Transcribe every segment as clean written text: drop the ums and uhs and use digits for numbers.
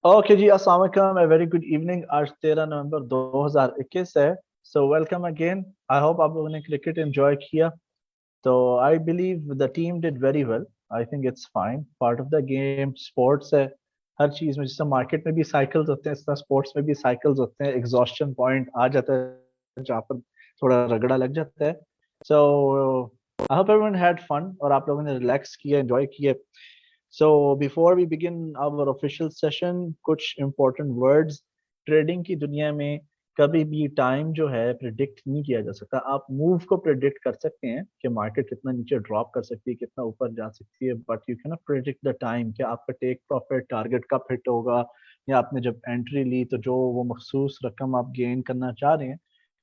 Okay जी, अस्सलाम वालेकुम, a very good evening. आज 13 नवंबर 2021 है। So welcome again. आई होप आप लोगों ने क्रिकेट एंजॉय किया। तो I believe the team did very well. I think it's fine, part of the game, sports है। हर चीज में, जैसे मार्केट में भी साइकिल्स होते हैं, इस तरह स्पोर्ट्स में भी साइकिल्स होते हैं। एग्जॉस्शन पॉइंट आ जाता है जहाँ पर थोड़ा रगड़ा लग जाता है। So I hope everyone had fun और आप लोगों ने रिलैक्स किया, एंजॉय किया। So before we begin our official session, कुछ important words। ट्रेडिंग की दुनिया में कभी भी टाइम जो है प्रिडिक्ट नहीं किया जा सकता। आप मूव को प्रिडिक्ट कर सकते हैं कि मार्केट कितना नीचे ड्रॉप कर सकती है, कितना ऊपर जा सकती है, but you can not predict the time कि आपका टेक प्रॉफिट टारगेट कब हिट होगा, या आपने जब एंट्री ली तो जो वो मखसूस रकम आप गेन करना चाह रहे हैं,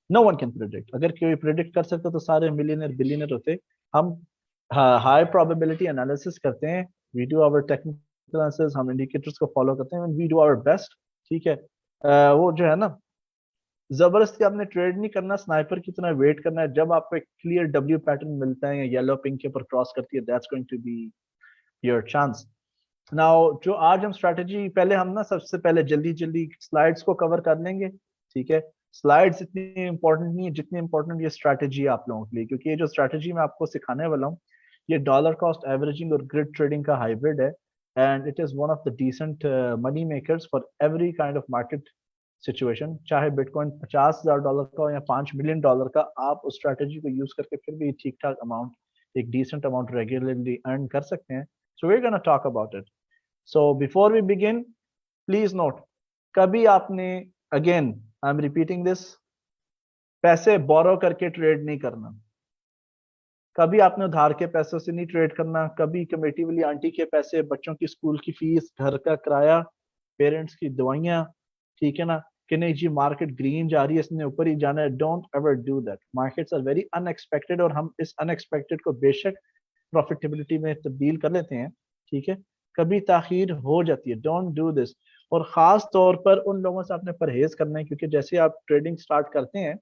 नो वन कैन प्रिडिक्ट। अगर कोई प्रिडिक्ट कर सकता तो सारे मिलियनर बिलियनर होते। हम हाई प्रोबेबिलिटी एनालिसिस करते हैं। We do our technical analysis, हम इंडिकेटर्स को फॉलो करते हैं, वी डू आवर बेस्ट। ठीक है। वो जो है ना, जबरदस्ती आपने ट्रेड नहीं करना, स्नाइपर की तरह वेट करना है। जब आपको एक क्लियर डब्ल्यू पैटर्न मिलता है या येलो पिंक के ऊपर क्रॉस करती है, that's going to be your chance. Now जो आज हम स्ट्रैटेजी, पहले हम ना सबसे पहले जल्दी जल्दी स्लाइड्स को कवर कर लेंगे। ठीक है। स्लाइड्स इतनी इंपॉर्टेंट नहीं है जितनी इंपॉर्टेंट ये स्ट्रैटेजी है आप लोगों के लिए, क्योंकि ये जो स्ट्रैटेजी मैं आपको सिखाने वाला हूँ, ये डॉलर कॉस्ट एवरेजिंग और ग्रिड ट्रेडिंग का हाइब्रिड है। And it is one of the decent money makers for every kind of market situation. चाहे बिटकॉइन $50,000 का हो या $5 मिलियन का, आप उस स्ट्रैटेजी को यूज करके फिर भी ठीक ठाक अमाउंट, एक डिसेंट अमाउंट रेगुलरली अर्न कर सकते हैं। So we gonna talk about it. So before we begin, please note, कभी आपने, again, I'm repeating this, पैसे बोरो करके ट्रेड नहीं करना। कभी आपने उधार के पैसों से नहीं ट्रेड करना। कभी कमेटी वाली आंटी के पैसे, बच्चों की स्कूल की फीस, घर का किराया, पेरेंट्स की दवाइयाँ, ठीक है ना, कि नहीं जी मार्केट ग्रीन जा रही है, इसने ऊपर ही जाना है। Don't ever do that. Markets are very unexpected और हम इस अनएक्सपेक्टेड को बेशक प्रॉफिटेबिलिटी में तब्दील कर लेते हैं। ठीक है। कभी ताखीर हो जाती है, डोंट डू दिस। और खास तौर पर उन लोगों से आपने परहेज करना है, क्योंकि जैसे आप ट्रेडिंग स्टार्ट करते हैं,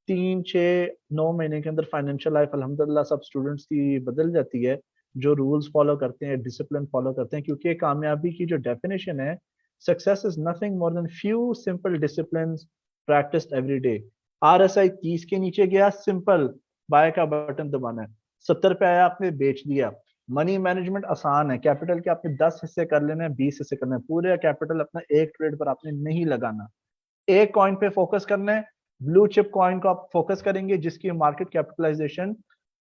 3 6 9 महीने के अंदर फाइनेंशियल लाइफ अल्हम्दुलिल्लाह सब स्टूडेंट्स की बदल जाती है, जो रूल्स फॉलो करते हैं, डिसिप्लिन फॉलो करते हैं। क्योंकि कामयाबी की जो डेफिनेशन है, success is nothing more than few simple discipline practised every day. RSI 30 के नीचे गया, सिंपल बाय का बटन दबाना है। 70 पे आया, आपने बेच दिया। मनी मैनेजमेंट आसान है। कैपिटल के आपने 10 हिस्से कर लेने हैं, 20 हिस्से करने हैं। पूरे कैपिटल अपना एक ट्रेड पर आपने नहीं लगाना। एक कॉइन पे फोकस करना है। ब्लू चिप कॉइन को आप फोकस करेंगे जिसकी मार्केट कैपिटलाइजेशन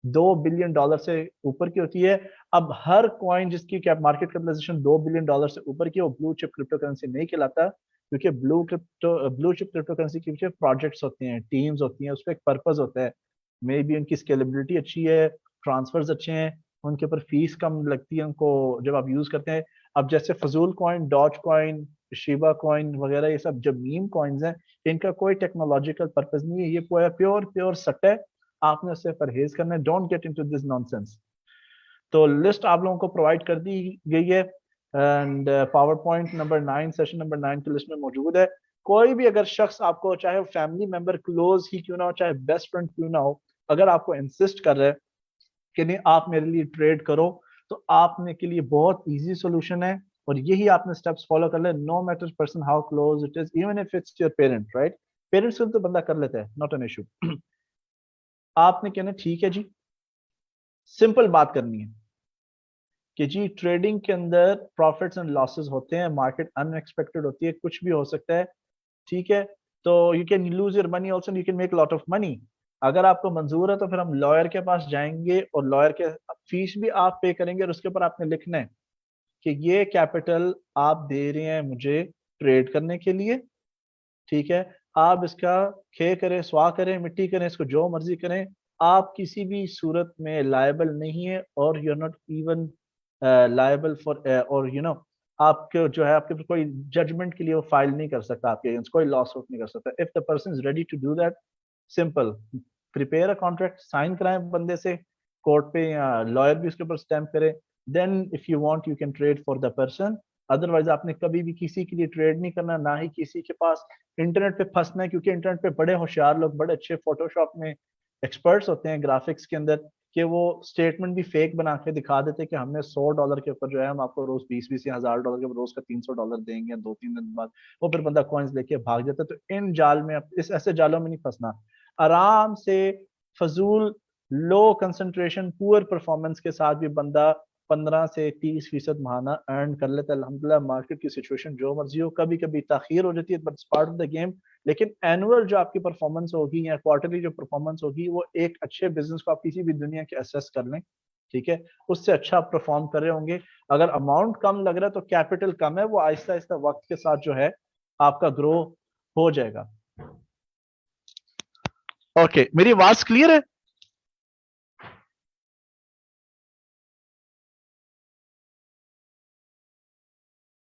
$2 बिलियन से ऊपर की होती है। अब हर कॉइन जिसकी मार्केट कैपिटलाइजेशन $2 बिलियन से ऊपर की, वो ब्लू चिप क्रिप्टो करेंसी नहीं कहलाता, क्योंकि ब्लू चिप क्रिप्टो करेंसी के पीछे प्रोजेक्ट्स होते हैं, टीम्स होती हैं, उसका एक पर्पज होता है। मे बी उनकी स्केलेबिलिटी अच्छी है, ट्रांसफर्स अच्छे हैं, उनके ऊपर फीस कम लगती है उनको जब आप यूज करते हैं। अब जैसे फजूल coin, doge coin, Shiba coin वगैरह, ये सब जब मीम कॉइन्स हैं, इनका कोई टेक्नोलॉजिकल पर्पज नहीं है। ये प्योर प्योर सट्टा है। आपने उससे परहेज करना है। Don't get into this nonsense. तो लिस्ट आप लोगों को प्रोवाइड कर दी गई है, and power point number 9, session number 9 की लिस्ट में मौजूद है। कोई भी अगर शख्स आपको, चाहे फैमिली मेंबर क्लोज ही क्यों ना हो, चाहे बेस्ट फ्रेंड क्यों ना हो, अगर आपको इंसिस्ट कर रहे हैं कि नहीं आप मेरे लिए ट्रेड करो, तो आपने के लिए बहुत इजी सोल्यूशन है। और यही आपने स्टेप्स फॉलो कर ले, no matter person how close it is, even if it's your parent, right. Parents को तो बंदा कर लेता है, नॉट एन इशू। आपने कहना ठीक है जी, सिंपल बात करनी है कि जी ट्रेडिंग के अंदर प्रॉफिट्स एंड लॉसेस होते हैं, मार्केट अनएक्सपेक्टेड होती है, कुछ भी हो सकता है। ठीक है। तो you can lose your money also, you can make lot of money. अगर आपको मंजूर है तो फिर हम लॉयर के पास जाएंगे और लॉयर के फीस भी आप पे करेंगे, और उसके ऊपर आपने लिखना है कि ये कैपिटल आप दे रहे हैं मुझे ट्रेड करने के लिए। ठीक है। आप इसका खे करें, स्वाह करें, मिट्टी करें, इसको जो मर्जी करें, आप किसी भी सूरत में लायबल नहीं है। और you are not even liable for, और आपके जो है, आपके कोई जजमेंट के लिए वो फाइल नहीं कर सकता, आपके अगेंस्ट कोई लॉ सूट नहीं कर सकता। If the person is ready to do that, simple, prepare a contract, sign कराएं बंदे से कोर्ट पे, या लॉयर भी उसके ऊपर स्टैम्प करे। Then if you want you can trade for the person. Otherwise आपने कभी भी किसी के लिए ट्रेड नहीं करना, ना ही किसी के पास इंटरनेट पे फंसना है, क्योंकि इंटरनेट पे बड़े होशियार लोग, बड़े अच्छे फोटोशॉप में एक्सपर्ट्स होते हैं, ग्राफिक्स के अंदर। कि वो स्टेटमेंट भी फेक बना के दिखा देते कि हमने $100 के ऊपर जो है हम आपको रोज 20-20 या $1000 के ऊपर रोज का $300 देंगे 2-3 दिन बाद, वो फिर बंदा कॉइन्स लेके भाग जाता है। तो इन जाल में, इस ऐसे जालों में नहीं फंसना, आराम से फजूल लो कंसंट्रेशन पुअर परफॉर्मेंस के साथ भी बंदा 15 से 30% महाना अर्न कर लेता है। अल्हम्दुलिल्लाह, मार्केट की सिचुएशन जो मर्जी हो, कभी कभी ताखीर हो जाती है, but part of the game. लेकिन एनुअल जो आपकी परफॉर्मेंस होगी या क्वार्टरली जो परफॉर्मेंस होगी, वो एक अच्छे बिजनेस को आप किसी भी दुनिया के असेस कर लें, ठीक है, उससे अच्छा आप परफॉर्म कर रहे होंगे। अगर अमाउंट कम लग रहा है तो कैपिटल कम है, वो आहिस्ता आहिस्ता वक्त के साथ जो है आपका ग्रो हो जाएगा। ओके, मेरी आवाज क्लियर है?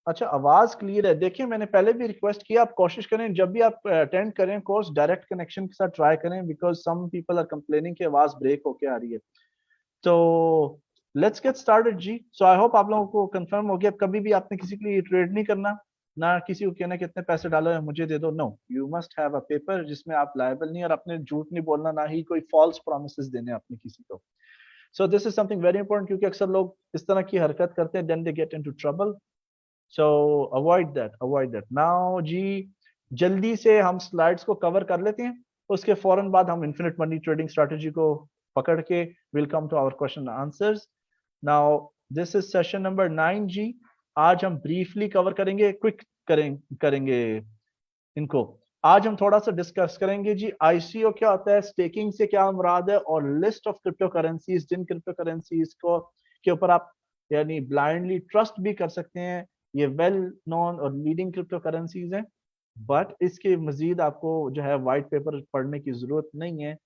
अच्छा, आवाज क्लियर है। देखिए, मैंने पहले भी रिक्वेस्ट किया, आप कोशिश करें जब भी आप अटेंड करें कोर्स, डायरेक्ट कनेक्शन के साथ ट्राई करें, because some people are complaining कि आवाज ब्रेक होके आ रही है। तो लेट्स गेट स्टार्टेड जी। सो आई होप आप लोगों को कंफर्म हो गया। कभी भी आपने किसी के लिए ट्रेड नहीं करना, ना किसी को कहना कितने पैसे डालो या मुझे दे दो। No, you must have a paper जिसमें आप लायबल नहीं, और अपने झूठ नहीं बोलना, ना ही कोई फॉल्स प्रोमिसेस देने अपने किसी को। So this is something very important, क्योंकि अक्सर लोग इस तरह की हरकत करते हैं, then they get into trouble. So avoid that, avoid that. Now जी, जल्दी से हम स्लाइड्स को कवर कर लेते हैं, उसके फौरन बाद हम इन्फिनिट मनी ट्रेडिंग स्ट्रेटजी को पकड़ के will come to our question answers. Now this is session number 9 जी। आज हम ब्रीफली कवर करेंगे, क्विक करेंगे इनको। आज हम थोड़ा सा डिस्कस करेंगे जी, आईसीओ क्या होता है, स्टेकिंग से क्या मुराद है, और लिस्ट ऑफ क्रिप्टो करेंसीज, जिन क्रिप्टो करेंसीज को के ऊपर आप यानी ब्लाइंडली ट्रस्ट भी कर सकते हैं। ये वेल नोन और लीडिंग क्रिप्टो करेंसीज हैं, बट इसके मजीद आपको जो है व्हाइट पेपर पढ़ने की जरूरत नहीं है।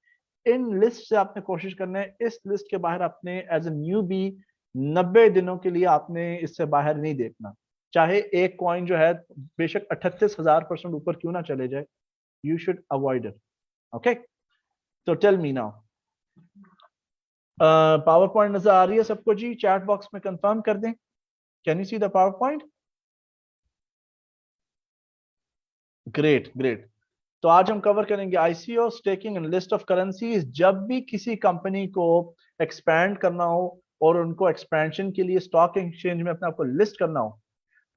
इन लिस्ट से आपने कोशिश करना है, इस लिस्ट के बाहर आपने एज ए न्यू बी 90 दिनों के लिए आपने इससे बाहर नहीं देखना। चाहे एक कॉइन जो है बेशक 38,000% ऊपर क्यों ना चले जाए, you should avoid it. Okay, तो tell me now, PowerPoint नजर आ रही है सबको जी? चैट बॉक्स में कंफर्म कर दें, can you see the PowerPoint? Great, great. तो आज हम कवर करेंगे ICO, staking and list of currencies. जब भी किसी कंपनी को एक्सपैंड करना हो और उनको एक्सपेंशन के लिए स्टॉक एक्सचेंज में अपने आप को लिस्ट करना हो,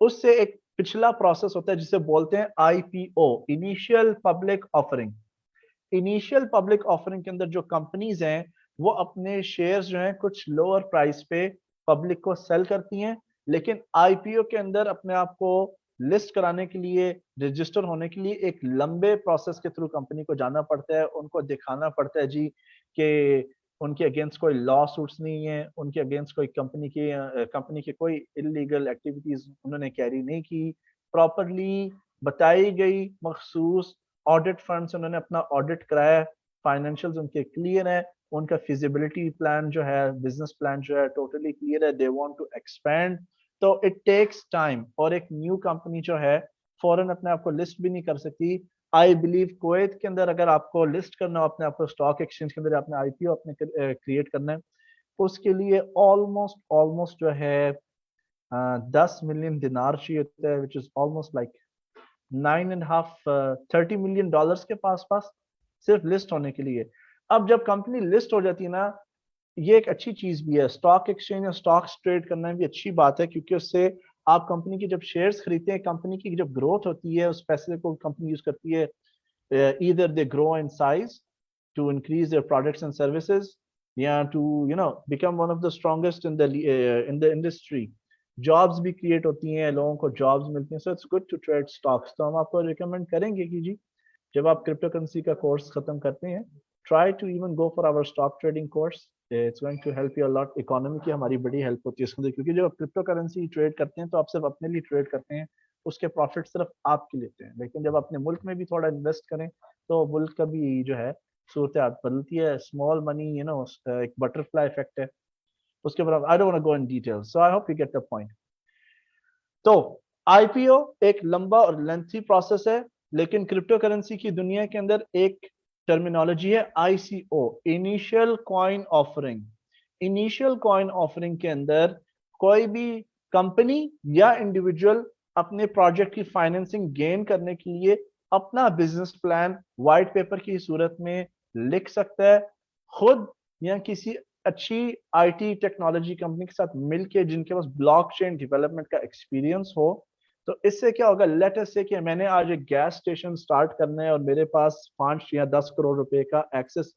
उससे एक पिछला प्रोसेस होता है जिसे बोलते हैं IPO, initial public offering. Initial public offering के अंदर जो कंपनीज हैं, वो अपने शेयर्स जो हैं कुछ लोअर प्राइस पे पब्लिक को सेल करती हैं। लेकिन आईपीओ के अंदर अपने आप को लिस्ट कराने के लिए, रजिस्टर होने के लिए एक लंबे प्रोसेस के थ्रू कंपनी को जाना पड़ता है। उनको दिखाना पड़ता है जी कि उनके अगेंस्ट कोई लॉ सूट्स नहीं है, उनके अगेंस्ट कोई कंपनी की कोई इलीगल एक्टिविटीज उन्होंने कैरी नहीं की, प्रॉपरली बताई गई मखसूस ऑडिट फर्म से उन्होंने अपना ऑडिट कराया, फाइनेंशियल्स उनके क्लियर है, उनका फिजिबिलिटी प्लान जो है, बिजनेस प्लान जो है टोटली क्लियर है, दे वांट टू एक्सपैंड। तो इट टेक्स टाइम, और एक न्यू कंपनी जो है फौरन अपने आप को लिस्ट भी नहीं कर सकती। आई बिलीव कुवैत के अंदर अगर आपको लिस्ट करना हो अपने आप को स्टॉक एक्सचेंज के अंदर, अपने आईपीओ अपने क्रिएट करना है, उसके लिए ऑलमोस्ट ऑलमोस्ट जो है 10 मिलियन दिनार चाहिए होता है, which is almost like 9.5 $30 million के पास सिर्फ लिस्ट होने के लिए। अब जब कंपनी लिस्ट हो जाती है ना, ये एक अच्छी चीज भी है, स्टॉक एक्सचेंज या स्टॉक्स ट्रेड करना भी अच्छी बात है, क्योंकि उससे आप कंपनी की जब शेयर्स खरीदते हैं, कंपनी की जब ग्रोथ होती है, उस पैसे को कंपनी यूज करती है, either they grow in size to increase their products and services, या to become one of the strongest in the industry। Jobs भी क्रिएट होती हैं, लोगों को जॉब्स मिलती हैं, so it's good to trade stocks. तो हम आपको रिकमेंड करेंगे कि जी, जब आप क्रिप्टो करेंसी का कोर्स खत्म करते हैं, try to even go for our stock trading course. It's going to help you a lot. Economy की हमारी बड़ी हेल्प होती है इसके अंदर, क्योंकि जब आप क्रिप्टो करेंसी ट्रेड करते हैं तो आप सिर्फ अपने लिए ट्रेड करते हैं, उसके प्रॉफिट सिर्फ आपके लेते हैं। लेकिन जब अपने मुल्क में भी थोड़ा इन्वेस्ट करें, तो मुल्क का भी जो है सूरत बदलती है। स्मॉल मनी एक बटरफ्लाई इफेक्ट है उसके बाद। I don't want to go in detail, so I hope you get the point. तो आईपीओ एक लंबा और लेंथी प्रोसेस है, लेकिन क्रिप्टो करेंसी की दुनिया के अंदर एक टर्मिनोलॉजी है ICO, initial coin offering. Initial coin offering के अंदर कोई भी कंपनी या इंडिविजुअल अपने प्रोजेक्ट की फाइनेंसिंग गेन करने के लिए अपना बिजनेस प्लान व्हाइट पेपर की सूरत में लिख सकता है, खुद या किसी अच्छी आईटी टेक्नोलॉजी कंपनी के साथ मिलके जिनके पास ब्लॉकचेन डेवलपमेंट का एक्सपीरियंस हो, तो इससे क्या होगा, लेट अस से कि मैंने आज एक गैस स्टेशन स्टार्ट करना है और मेरे पास 5 या 10 करोड़ रुपए का एक्सेस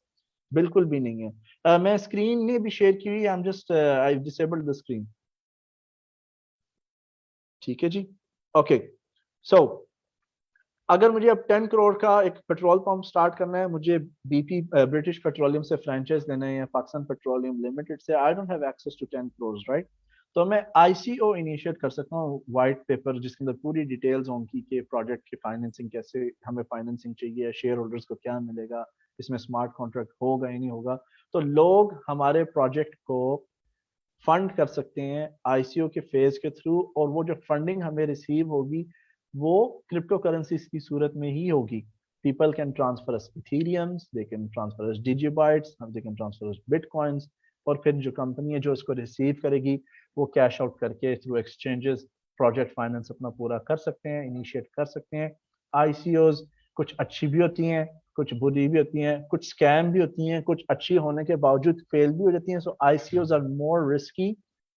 बिल्कुल भी नहीं है। मैं स्क्रीन ने भी शेयर की हुई, I am just I disabled the screen. ठीक है जी, ओके। सो अगर मुझे अब 10 करोड़ का एक पेट्रोल पंप स्टार्ट करना है, मुझे बीपी ब्रिटिश पेट्रोलियम से फ्रेंचाइज लेना है या पाकिस्तान पेट्रोलियम लिमिटेड से, I don't have access to 10 crore, right? तो मैं आईसीओ इनिशिएट कर सकता हूँ, व्हाइट पेपर जिसके अंदर पूरी डिटेल्स होंगी कि प्रोजेक्ट की फाइनेंसिंग कैसे, हमें फाइनेंसिंग चाहिए, शेयर होल्डर्स को क्या मिलेगा, इसमें स्मार्ट कॉन्ट्रैक्ट होगा या नहीं होगा। तो लोग हमारे प्रोजेक्ट को फंड कर सकते हैं आईसीओ के फेज के थ्रू, और वो जो फंडिंग हमें रिसीव होगी वो क्रिप्टो करेंसीज की सूरत में ही होगी। People can transfer us Ethereums, they can transfer us DigiBytes, they can transfer us bitcoins, और फिर जो कंपनी है जो इसको रिसीव करेगी वो कैश आउट करके थ्रू एक्सचेंजेस प्रोजेक्ट फाइनेंस अपना पूरा कर सकते हैं, इनिशिएट कर सकते हैं। आईसीओज कुछ अच्छी भी होती हैं, कुछ बुरी भी होती हैं, कुछ स्कैम भी होती हैं, कुछ अच्छी होने के बावजूद फेल भी हो जाती हैं। So ICOs are more risky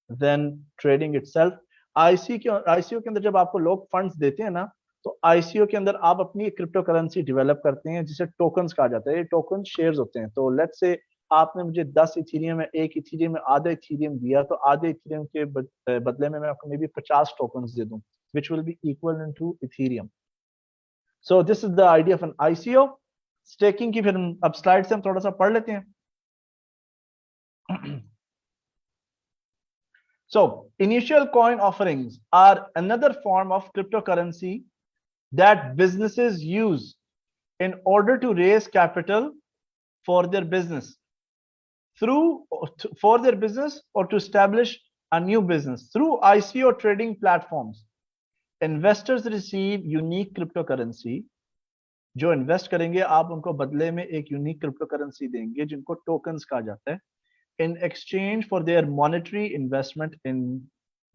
than trading itself. ICO के अंदर जब आपको लोग फंड्स देते हैं ना, तो आईसीओ के अंदर आप अपनी क्रिप्टो करेंसी डेवलप करते हैं जिसे टोकन्स कहा जाता है। ये टोकन शेयर्स होते हैं। तो लेट्स से आपने मुझे 10 इथीरियम में, एक इथीरियम में आधा इथीरियम दिया, तो आधे इथीरियम के बदले में मैं आपको मे बी 50 टोकन्स दे दूं, which will be equivalent to Ethereum. So this is the idea of an ICO. Staking की फिर अब स्लाइड से हम थोड़ा सा पढ़ लेते हैं। So initial coin offerings are another form of cryptocurrency that businesses use in order to raise capital for their business for their business or to establish a new business through ICO trading platforms. Investors receive unique cryptocurrency. जो invest करेंगे आप उनको बदले में एक unique crypto currency देंगे जिनको tokens कहा जाता है, in exchange for their monetary investment in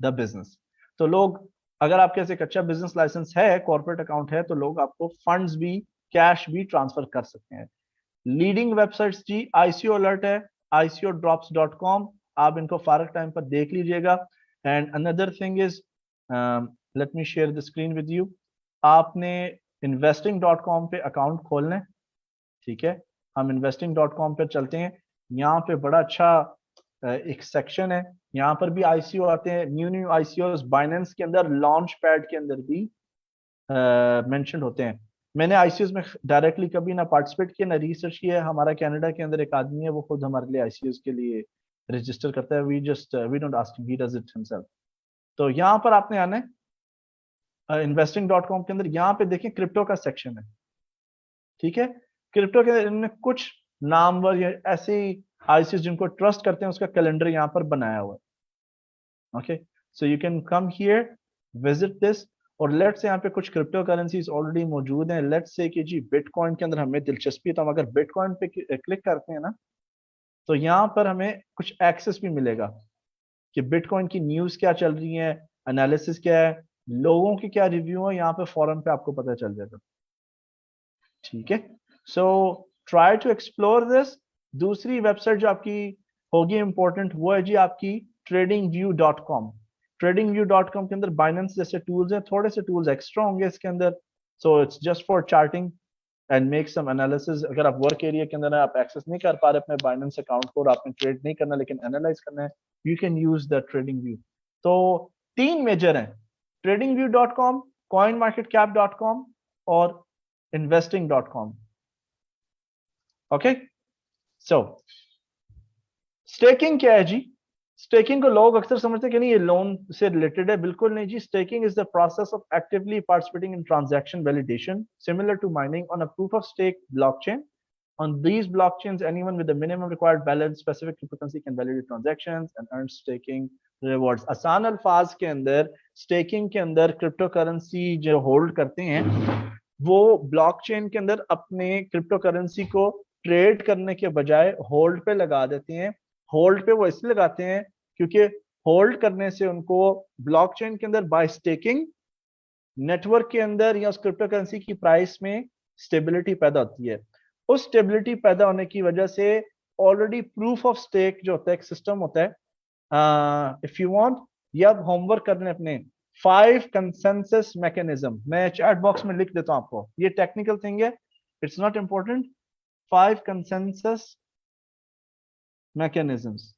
the business. तो लोग, अगर आपके पास एक अच्छा बिजनेस लाइसेंस है, कॉर्पोरेट अकाउंट है, तो लोग आपको फंड्स भी, कैश भी ट्रांसफर कर सकते हैं। लीडिंग वेबसाइट्स जी, आईसीओ अलर्ट है, ICOdrops.com, आप इनको फारग टाइम पर देख लीजिएगा। And another thing is, let me share the screen with you. आपने investing.com पे अकाउंट खोलना है, ठीक है? हम investing.com पे चलते हैं। यहाँ पे बड़ा अच्छा एक सेक्शन है, यहाँ पर भी आईसीओ आते हैं, न्यू आईसीओस बाइनेंस के अंदर, लॉन्च पैड के अंदर भी मेंशन होते हैं। मैंने आईसीओस में डायरेक्टली कभी ना पार्टिसिपेट किया ना रिसर्च किया। हमारा कनाडा के अंदर एक आदमी है, वो खुद हमारे लिए आईसीओस के लिए रजिस्टर करता है। We don't ask him, he does it himself. तो यहाँ पर आपने आना है investing.com के अंदर, यहाँ पे देखें क्रिप्टो का सेक्शन है, ठीक है? क्रिप्टो के अंदर इन्होंने कुछ नामवर या ऐसे आईसीओ जिनको ट्रस्ट करते हैं उसका कैलेंडर यहाँ पर बनाया हुआ है। Okay, so you can come here, visit this. और लेट्स से यहाँ पे कुछ क्रिप्टो करेंसीज ऑलरेडी मौजूद हैं। लेट्स से कि जी बिटकॉइन के अंदर हमें दिलचस्पी है, तो हम अगर बिटकॉइन पे क्लिक करते हैं ना, तो यहाँ पर हमें कुछ एक्सेस भी मिलेगा कि बिटकॉइन की न्यूज क्या चल रही है, एनालिसिस क्या है, लोगों के क्या रिव्यू है, यहाँ पे फॉरम पे आपको पता चल जाएगा, ठीक है? So try to explore this. दूसरी वेबसाइट जो आपकी होगी इंपॉर्टेंट, वो है जी आपकी tradingview.com। tradingview.com के अंदर बाइनेंस जैसे टूल्स हैं, थोड़े से टूल्स एक्स्ट्रा होंगे इसके अंदर। So it's just for charting and make some analysis. अगर आप वर्क एरिया के अंदर आप एक्सेस नहीं कर पा रहे अपने बाइनेंस अकाउंट को और आपने ट्रेड नहीं करना लेकिन एनालाइज करना है, you can use the trading view. तो 3 मेजर हैं, tradingview.com, coinmarketcap.com और investing.com। ओके, सो स्टेकिंग क्या है जी? स्टेकिंग को लोग अक्सर समझते हैं कि नहीं ये लोन से रिलेटेड है, बिल्कुल नहीं जी। Staking is the process of actively participating in transaction validation similar to mining on a proof of stake blockchain. On these blockchains, anyone with the minimum required balance specific cryptocurrency can validate transactions and earn staking rewards। आसान अल्फाज के अंदर staking के अंदर crypto currency जो hold करते हैं वो ब्लॉकचेन के अंदर अपने क्रिप्टो करेंसी को ट्रेड करने के बजाय होल्ड पे लगा देते हैं। होल्ड पे वो इसलिए लगाते हैं क्योंकि होल्ड करने से उनको ब्लॉकचेन के अंदर बाय स्टेकिंग नेटवर्क के अंदर या उस क्रिप्टो करेंसी की प्राइस में स्टेबिलिटी पैदा होती है। उस स्टेबिलिटी पैदा होने की वजह से ऑलरेडी प्रूफ ऑफ स्टेक जो होता है एक सिस्टम होता है, इफ यू वांट, ये आप होमवर्क करने अपने 5 कंसेंसस मैकेनिज्म, मैं चैट बॉक्स में लिख देता हूं आपको, ये टेक्निकल थिंग है, it's not important. 5 consensus mechanisms,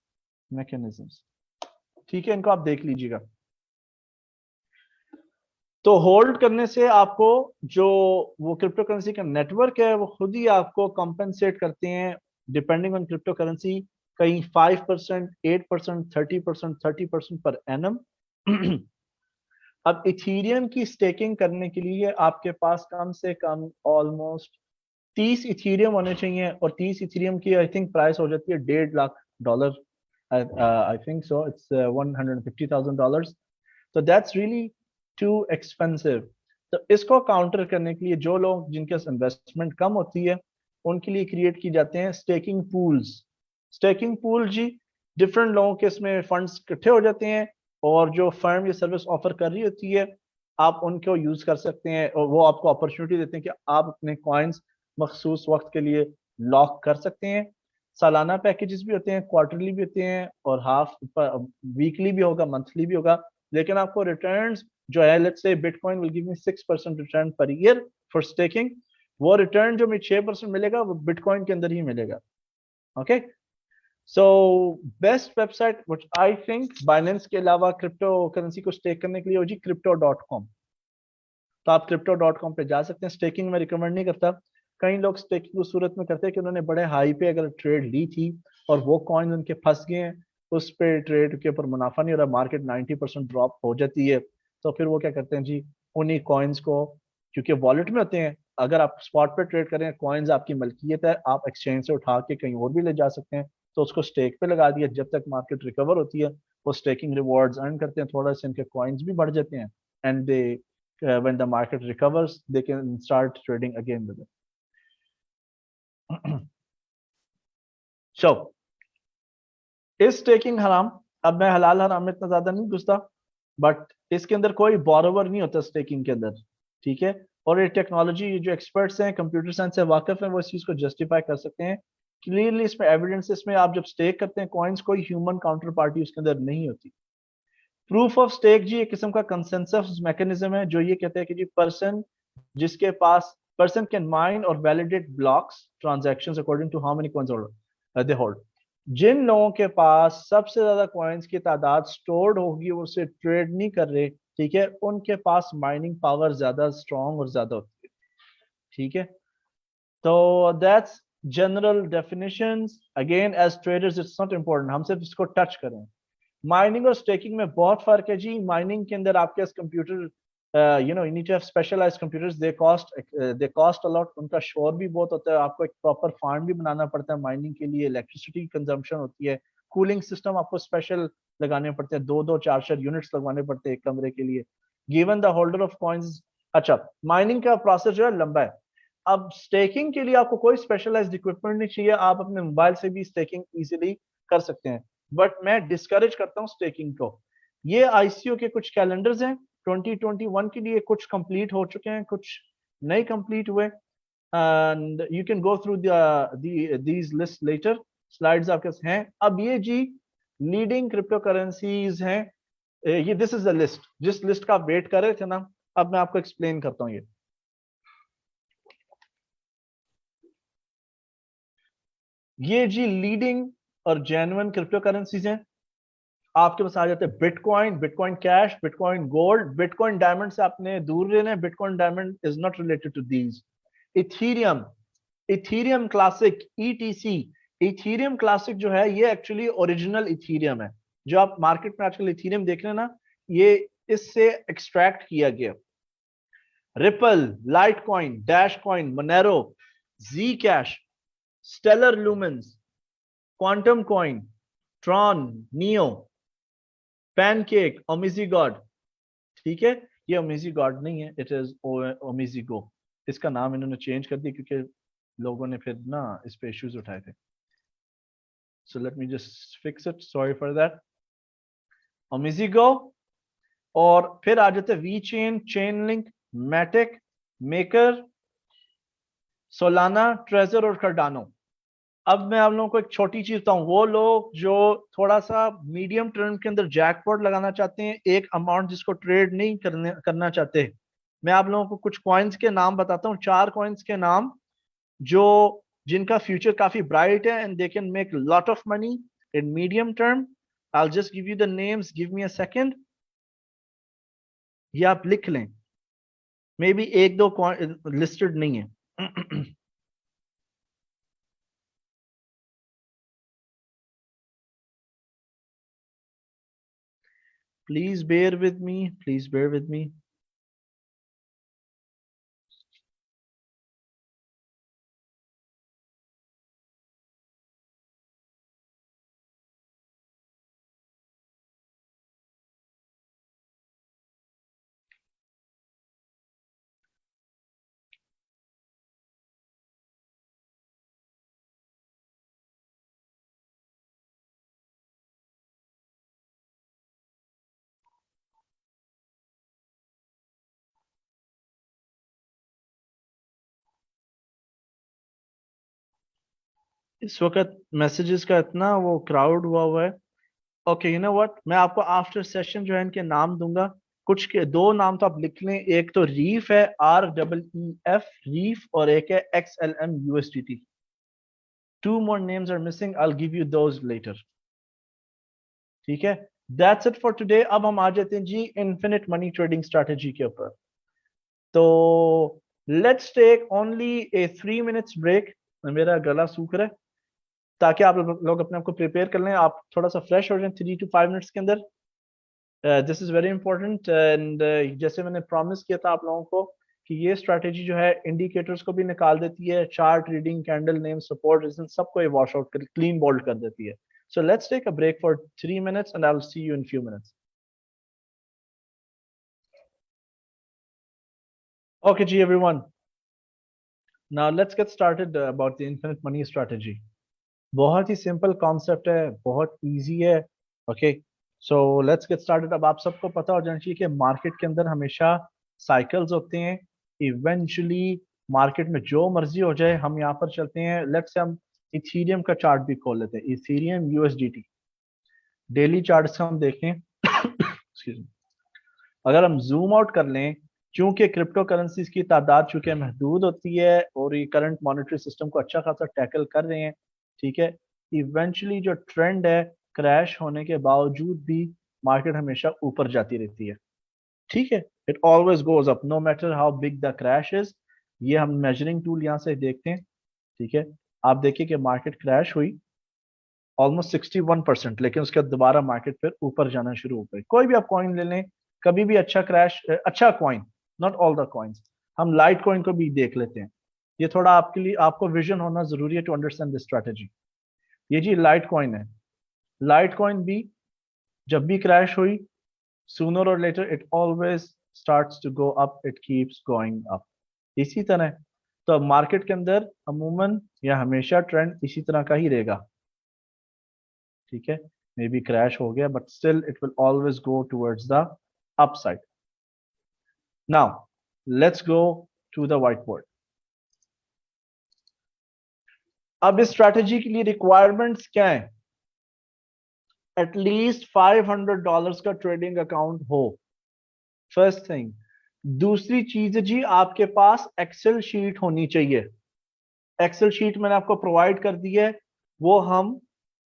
mechanisms, ठीक है, इनको आप देख लीजिएगा। तो होल्ड करने से आपको जो वो क्रिप्टो करेंसी का नेटवर्क है वो खुद ही आपको कॉम्पेंसेट करते हैं डिपेंडिंग ऑन क्रिप्टो करेंसी, कहीं 5%, 8%, 30%, 30% पर एनम। अब इथीरियम की स्टेकिंग करने के लिए आपके पास कम से कम ऑलमोस्ट 30 इथीरियम होने चाहिए, और 30 इथीरियम की आई थिंक प्राइस हो जाती है $1.5 आई थिंक सो, इट्स $150,000। तो दैट्स रियली टू एक्सपेंसिव। तो इसको काउंटर करने के लिए जो लोग जिनके इन्वेस्टमेंट कम होती है उनके लिए क्रिएट की जाते हैं स्टेकिंग पूल्स। स्टेकिंग पूल जी, डिफरेंट लोगों के इसमें फंड्स इकट्ठे हो जाते हैं, और जो फर्म ये सर्विस ऑफर कर रही होती है आप उनको यूज कर सकते हैं, और वो आपको अपॉर्चुनिटी देते हैं कि आप अपने कॉइन्स मखसूस वक्त के लिए लॉक कर सकते हैं। सालाना पैकेजेस भी होते हैं, क्वार्टरली भी होते हैं, और हाफ वीकली भी होगा, मंथली भी होगा, लेकिन आपको रिटर्न्स जो है, let's say bitcoin will give me 6% return per year for staking, वो रिटर्न जो मैं 6% मिलेगा वो बिटकॉइन के अंदर ही मिलेगा। Okay, so best website which I think Binance के अलावा क्रिप्टो करेंसी को स्टेक करने के लिए हो जी crypto.com। तो आप crypto.com पे जा सकते हैं। स्टेकिंग में रिकमेंड नहीं करता, कई लोग स्टेकिंग उस सूरत में करते हैं कि उन्होंने बड़े हाई पे अगर ट्रेड ली थी और वो कॉइन उनके फंस गए हैं, उस पे ट्रेड के ऊपर मुनाफा नहीं हो रहा, मार्केट 90% ड्रॉप हो जाती है, तो फिर वो क्या करते हैं जी, उन्हीं कॉइन्स को, क्योंकि वॉलेट में होते हैं, अगर आप स्पॉट पे ट्रेड करें, कॉइन्स आपकी मलकियत है, आप एक्सचेंज से उठा के कहीं और भी ले जा सकते हैं, तो उसको स्टेक पे लगा दिया, जब तक मार्केट रिकवर होती है वो स्टेकिंग रिवॉर्ड्स अर्न करते हैं, थोड़ा सा इनके कॉइन्स भी बढ़ जाते हैं, and they when the market recovers they can start trading again with it। so is staking हराम? अब मैं हलाल हराम में इतना ज्यादा नहीं घुसता, बट इसके अंदर कोई बोरोवर नहीं होता स्टेकिंग के अंदर, ठीक है, और ये टेक्नोलॉजी जो एक्सपर्ट्स हैं, कंप्यूटर साइंस से वाकिफ हैं, वो इस चीज को जस्टिफाई कर सकते हैं क्लियरली। इसमें एविडेंस, इसमें आप जब स्टेक करते हैं कॉइन्स, कोई ह्यूमन काउंटर पार्टी उसके अंदर नहीं होती। प्रूफ ऑफ स्टेक जी एक किस्म का कंसेंसस मैकेनिज्म है जो ये कहते हैं कि जी जिसके पास पर्सन कैन माइन और validate blocks transactions according to how many coins they hold. जिन लोगों के पास सबसे ज्यादा कॉइन्स की तादाद स्टोर्ड होगी, वो उसे ट्रेड नहीं कर रहे, ठीक है, उनके पास माइनिंग पावर ज्यादा स्ट्रॉन्ग और ज्यादा होती है, ठीक है। तो that's general definitions. Again as traders it's not important, हम सिर्फ इसको टच करें। माइनिंग और स्टेकिंग में बहुत फर्क है जी। माइनिंग के अंदर आपके पास computer, you need to have specialised computers, they cost a lot, उनका शोर भी बहुत होता है, आपको एक प्रॉपर फार्म भी बनाना पड़ता है माइनिंग के लिए, इलेक्ट्रिसिटी कंजम्पशन होती है, कूलिंग सिस्टम आपको स्पेशल लगाने पड़ते हैं, 2-4 यूनिट्स लगवाने पड़ते हैं एक कमरे के लिए, given the holder of coins. अच्छा, माइनिंग का प्रोसेस जो है लंबा है। अब स्टेकिंग के लिए आपको कोई स्पेशलाइज्ड इक्विपमेंट नहीं चाहिए, आप अपने मोबाइल से भी स्टेकिंग इजीली कर सकते हैं, बट मैं डिस्करेज करता हूं स्टेकिंग को। ये आईसीओ के कुछ कैलेंडर्स हैं 2021 के लिए, कुछ कंप्लीट हो चुके हैं, कुछ नहीं कंप्लीट हुए, and you can go through these list later, slides आपके पास हैं। अब ये जी लीडिंग क्रिप्टो करेंसीज हैं, ये दिस इज द लिस्ट, जिस लिस्ट का आप वेट कर रहे थे ना, अब मैं आपको एक्सप्लेन करता हूं। ये जी लीडिंग और जेन्युइन क्रिप्टो करेंसीज हैं। आपके पास आ जाते हैं bitcoin, bitcoin cash, bitcoin gold, bitcoin diamond से आपने दूर रहना है, bitcoin diamond is not related to these. Ethereum, ethereum classic, ETC, ethereum classic जो है ये एक्चुअली ओरिजिनल इथीरियम है, जो आप मार्केट में आजकल इथीरियम देख रहे हैं ना, ये इससे एक्सट्रैक्ट किया गया। Ripple, Litecoin, dash coin, Monero, Zcash, Stellar Lumens, quantum coin, Tron, Neo, pancake, OmiseGO, ठीक है, ये ओमिजी गॉड नहीं है, इट इज ओमिजी गो। इसका नाम इन्होंने चेंज कर दिया क्योंकि लोगों ने फिर ना इस पे इश्यूज उठाए थे, so let me just fix it, sorry for that. OmiseGO, और फिर आ जाते VeChain, Chainlink, Matic, Maker, Solana, treasure और कार्डानो। अब मैं आप लोगों को एक छोटी चीज बताऊं, वो लोग जो थोड़ा सा मीडियम टर्म के अंदर जैकपॉट लगाना चाहते हैं, एक अमाउंट जिसको ट्रेड नहीं करना चाहते, मैं आप लोगों को कुछ कॉइन्स के नाम बताता हूँ, 4 कॉइन्स के नाम जो जिनका फ्यूचर काफी ब्राइट है and they can make lot of money in medium term. I just give you the names, give me a second, ये आप लिख लें, मे बी एक दो लिस्टेड नहीं है। Please bear with me, please bear with me. इस वक्त मैसेजेस का इतना वो क्राउड हुआ है। ओके, यू नो व्हाट, मैं आपको आफ्टर सेशन जो है इनके नाम दूंगा। कुछ के दो नाम तो आप लिख लें, एक तो रीफ है, REEF रीफ, और एक है XLM USDT। Two more names are missing, I will give you those later. ठीक है, दैट्स इट फॉर टुडे। अब हम आ जाते हैं जी इन्फिनिट मनी ट्रेडिंग स्ट्रेटेजी के ऊपर। तो let's take only a 3 minutes break. मेरा गला सूख रहा है, ताकि आप लोग अपने आप को प्रिपेयर कर लें, आप थोड़ा सा फ्रेश हो जाएं 3 to 5 मिनट्स के अंदर। This is very important and जैसे मैंने प्रॉमिस किया था आप लोगों को कि ये स्ट्रैटेजी जो है इंडिकेटर्स को भी निकाल देती है, chart reading, candle name, support resistance, सबको ये वॉश आउट कर, क्लीन बोल्ड कर देती है। So let's take a break for 3 minutes and I will see you in few minutes. Okay जी everyone, now let's get started about the infinite money strategy. बहुत ही simple concept है, बहुत easy है। Okay, so let's get started. अब आप सबको पता हो जाना चाहिए कि मार्केट के अंदर हमेशा साइकिल्स होते हैं। इवेंचुअली मार्केट में जो मर्जी हो जाए, हम यहाँ पर चलते हैं, लेट्स से हम इथीरियम का चार्ट भी खोल लेते हैं, इथीरियम USDT डेली चार्ट्स का हम देखें। Excuse me। अगर हम जूम आउट कर लें, चूंकि क्रिप्टो करेंसीज की तादाद चूंकि महदूद होती है और ये करंट मॉनेटरी सिस्टम को अच्छा खासा टैकल कर रहे हैं, ठीक है, इवेंचुअली जो ट्रेंड है, क्रैश होने के बावजूद भी मार्केट हमेशा ऊपर जाती रहती है। ठीक है, it always goes up no matter how big the crash is. ये हम मेजरिंग टूल यहाँ से देखते हैं। ठीक है, आप देखिए कि मार्केट क्रैश हुई ऑलमोस्ट 61%, लेकिन उसके बाद दोबारा मार्केट फिर ऊपर जाना शुरू हो गई। कोई भी आप कॉइन ले लें, कभी भी अच्छा क्रैश, अच्छा coin, not all the coins, हम लाइट कॉइन को भी देख लेते हैं। ये थोड़ा आपके लिए, आपको विजन होना जरूरी है टू अंडरस्टैंड दिस स्ट्रेटेजी। ये जी लाइट कॉइन है, लाइट कॉइन भी जब भी क्रैश हुई, सूनर और later it always starts to go up, it keeps going up. इसी तरह तो मार्केट के अंदर अमूमन या हमेशा ट्रेंड इसी तरह का ही रहेगा। ठीक है, मे बी क्रैश हो गया but still it will always go towards the upside. Now let's go to the whiteboard. अब इस स्ट्रैटेजी के लिए रिक्वायरमेंट्स क्या है? एटलीस्ट $500 का ट्रेडिंग अकाउंट हो, फर्स्ट थिंग। दूसरी चीज है जी, आपके पास एक्सेल शीट होनी चाहिए। एक्सेल शीट मैंने आपको प्रोवाइड कर दी है, वो हम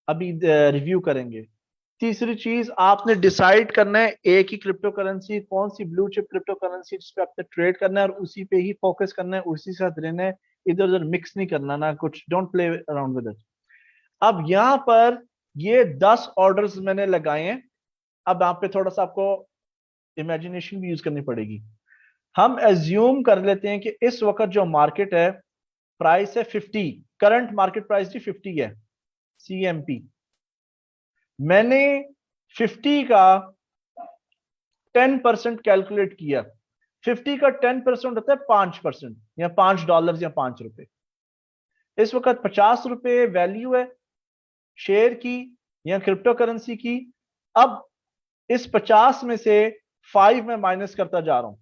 अभी रिव्यू करेंगे। तीसरी चीज, आपने डिसाइड करना है एक ही क्रिप्टो करेंसी, कौन सी ब्लू चिप क्रिप्टो करेंसी जिस पे आपने ट्रेड करना है, और उसी पे ही फोकस करना है, उसी के साथ रहना है, इधर उधर मिक्स नहीं करना ना कुछ, don't play around with it. अब यहाँ पर ये 10 ऑर्डर्स मैंने लगाए हैं। अब यहाँ पे थोड़ा सा आपको इमेजिनेशन भी यूज करनी पड़ेगी। हम एज्यूम कर लेते हैं कि इस वक्त जो मार्केट है, प्राइस है 50, करंट मार्केट प्राइस जी 50 है, CMP। मैंने 50 का 10% कैलकुलेट किया। 50 का 10% होता है 5%, या $5 या ₹5। इस वक्त ₹50 वैल्यू है शेयर की या क्रिप्टो करेंसी की। अब इस 50 में से 5 मैं माइनस करता जा रहा हूं।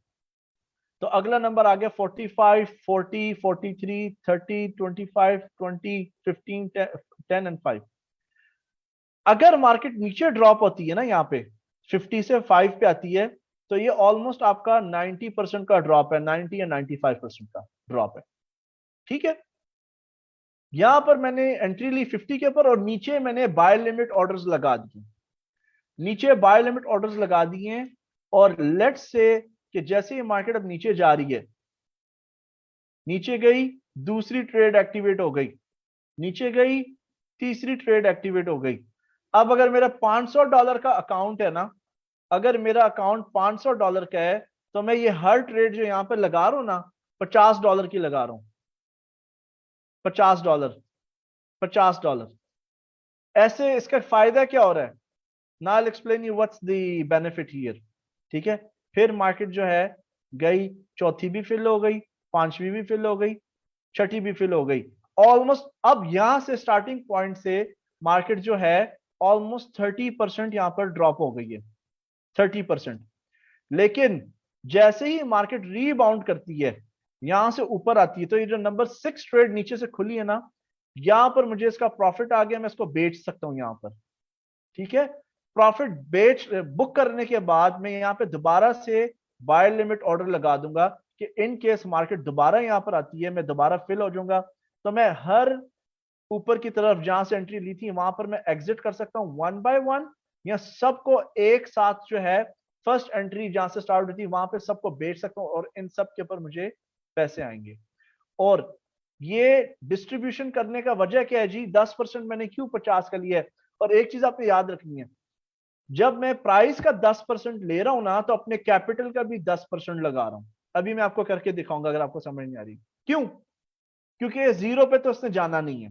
तो अगला नंबर आ गया 45, 40, 43, 30, 25, 20, 15, 10 एंड 5। अगर मार्केट नीचे ड्रॉप होती है ना, यहाँ पे 50 से 5 पे आती है, तो ये ऑलमोस्ट आपका 90% का ड्रॉप है, 90 या 95% का ड्रॉप है। ठीक है, यहां पर मैंने एंट्री ली 50 के ऊपर और नीचे मैंने बाय लिमिट ऑर्डर्स लगा दिए, नीचे बाय लिमिट ऑर्डर्स लगा दिए। और लेट्स से कि जैसे ही मार्केट अब नीचे जा रही है, नीचे गई, दूसरी ट्रेड एक्टिवेट हो गई, नीचे गई, तीसरी ट्रेड एक्टिवेट हो गई। अब अगर मेरा $500 का अकाउंट है ना, अगर मेरा अकाउंट $500 का है, तो मैं ये हर ट्रेड जो यहां पे लगा रहा हूं ना, $50 की लगा रहा हूं। $50, $50। ऐसे इसका फायदा क्या हो रहा है? Now I explain you what's the benefit here. ठीक है, फिर मार्केट जो है गई, चौथी भी फिल हो गई, पांचवी भी फिल हो गई, छठी भी फिल हो गई। ऑलमोस्ट अब यहां से स्टार्टिंग पॉइंट से मार्केट जो है ऑलमोस्ट 30% यहां पर ड्रॉप हो गई है, 30%। लेकिन जैसे ही मार्केट रीबाउंड करती है, यहां से ऊपर आती है, तो ये जो नंबर 6 ट्रेड नीचे से खुली है ना, यहां पर मुझे इसका प्रॉफिट आ गया, मैं इसको बेच सकता हूं यहां पर। ठीक है, प्रॉफिट बेच बुक करने के बाद मैं यहां पे दोबारा से बाय लिमिट ऑर्डर लगा दूंगा कि इन केस मार्केट दोबारा यहां पर आती है, मैं दोबारा फिल हो जाऊंगा, तो मैं हर ऊपर की तरफ जहां से एंट्री ली थी वहां पर मैं एग्जिट कर सकता हूं वन बाय वन, या सबको एक साथ जो है फर्स्ट एंट्री जहां से स्टार्ट हुई थी वहां पे सबको बेच सकता हूं, और इन सब के ऊपर मुझे पैसे आएंगे। और ये डिस्ट्रीब्यूशन करने का वजह क्या है जी? 10% मैंने क्यों 50 का लिया है? और एक चीज आपने याद रखनी है, जब मैं प्राइस का 10% ले रहा हूं ना, तो अपने कैपिटल का भी 10% लगा रहा हूं। अभी मैं आपको करके दिखाऊंगा अगर आपको समझ नहीं आ रही। क्यों? क्योंकि जीरो पे तो उसने जाना नहीं है।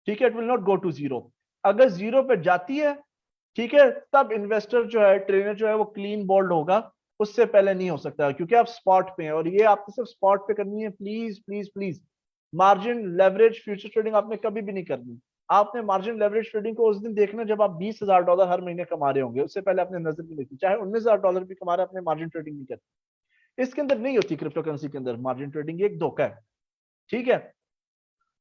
ठीक है, it will not go to zero. अगर जीरो पे जाती है, ठीक है, तब इन्वेस्टर जो है, ट्रेनर जो है, वो क्लीन बोल्ड होगा, उससे पहले नहीं हो सकता, क्योंकि आप स्पॉट पे हैं और ये आपको सिर्फ स्पॉट पे करनी है। Please please please, margin leverage future trading आपने कभी भी नहीं करनी। आपने मार्जिन लेवरेज ट्रेडिंग को उस दिन देखना जब आप $20,000 हर महीने कमा रहे होंगे, उससे पहले आपने नजर नहीं देखी। चाहे $19,000 भी कमा रहे, अपने मार्जिन ट्रेडिंग नहीं करती। इसके अंदर नहीं होती, क्रिप्टो करेंसी के अंदर मार्जिन ट्रेडिंग एक धोखा है। ठीक है,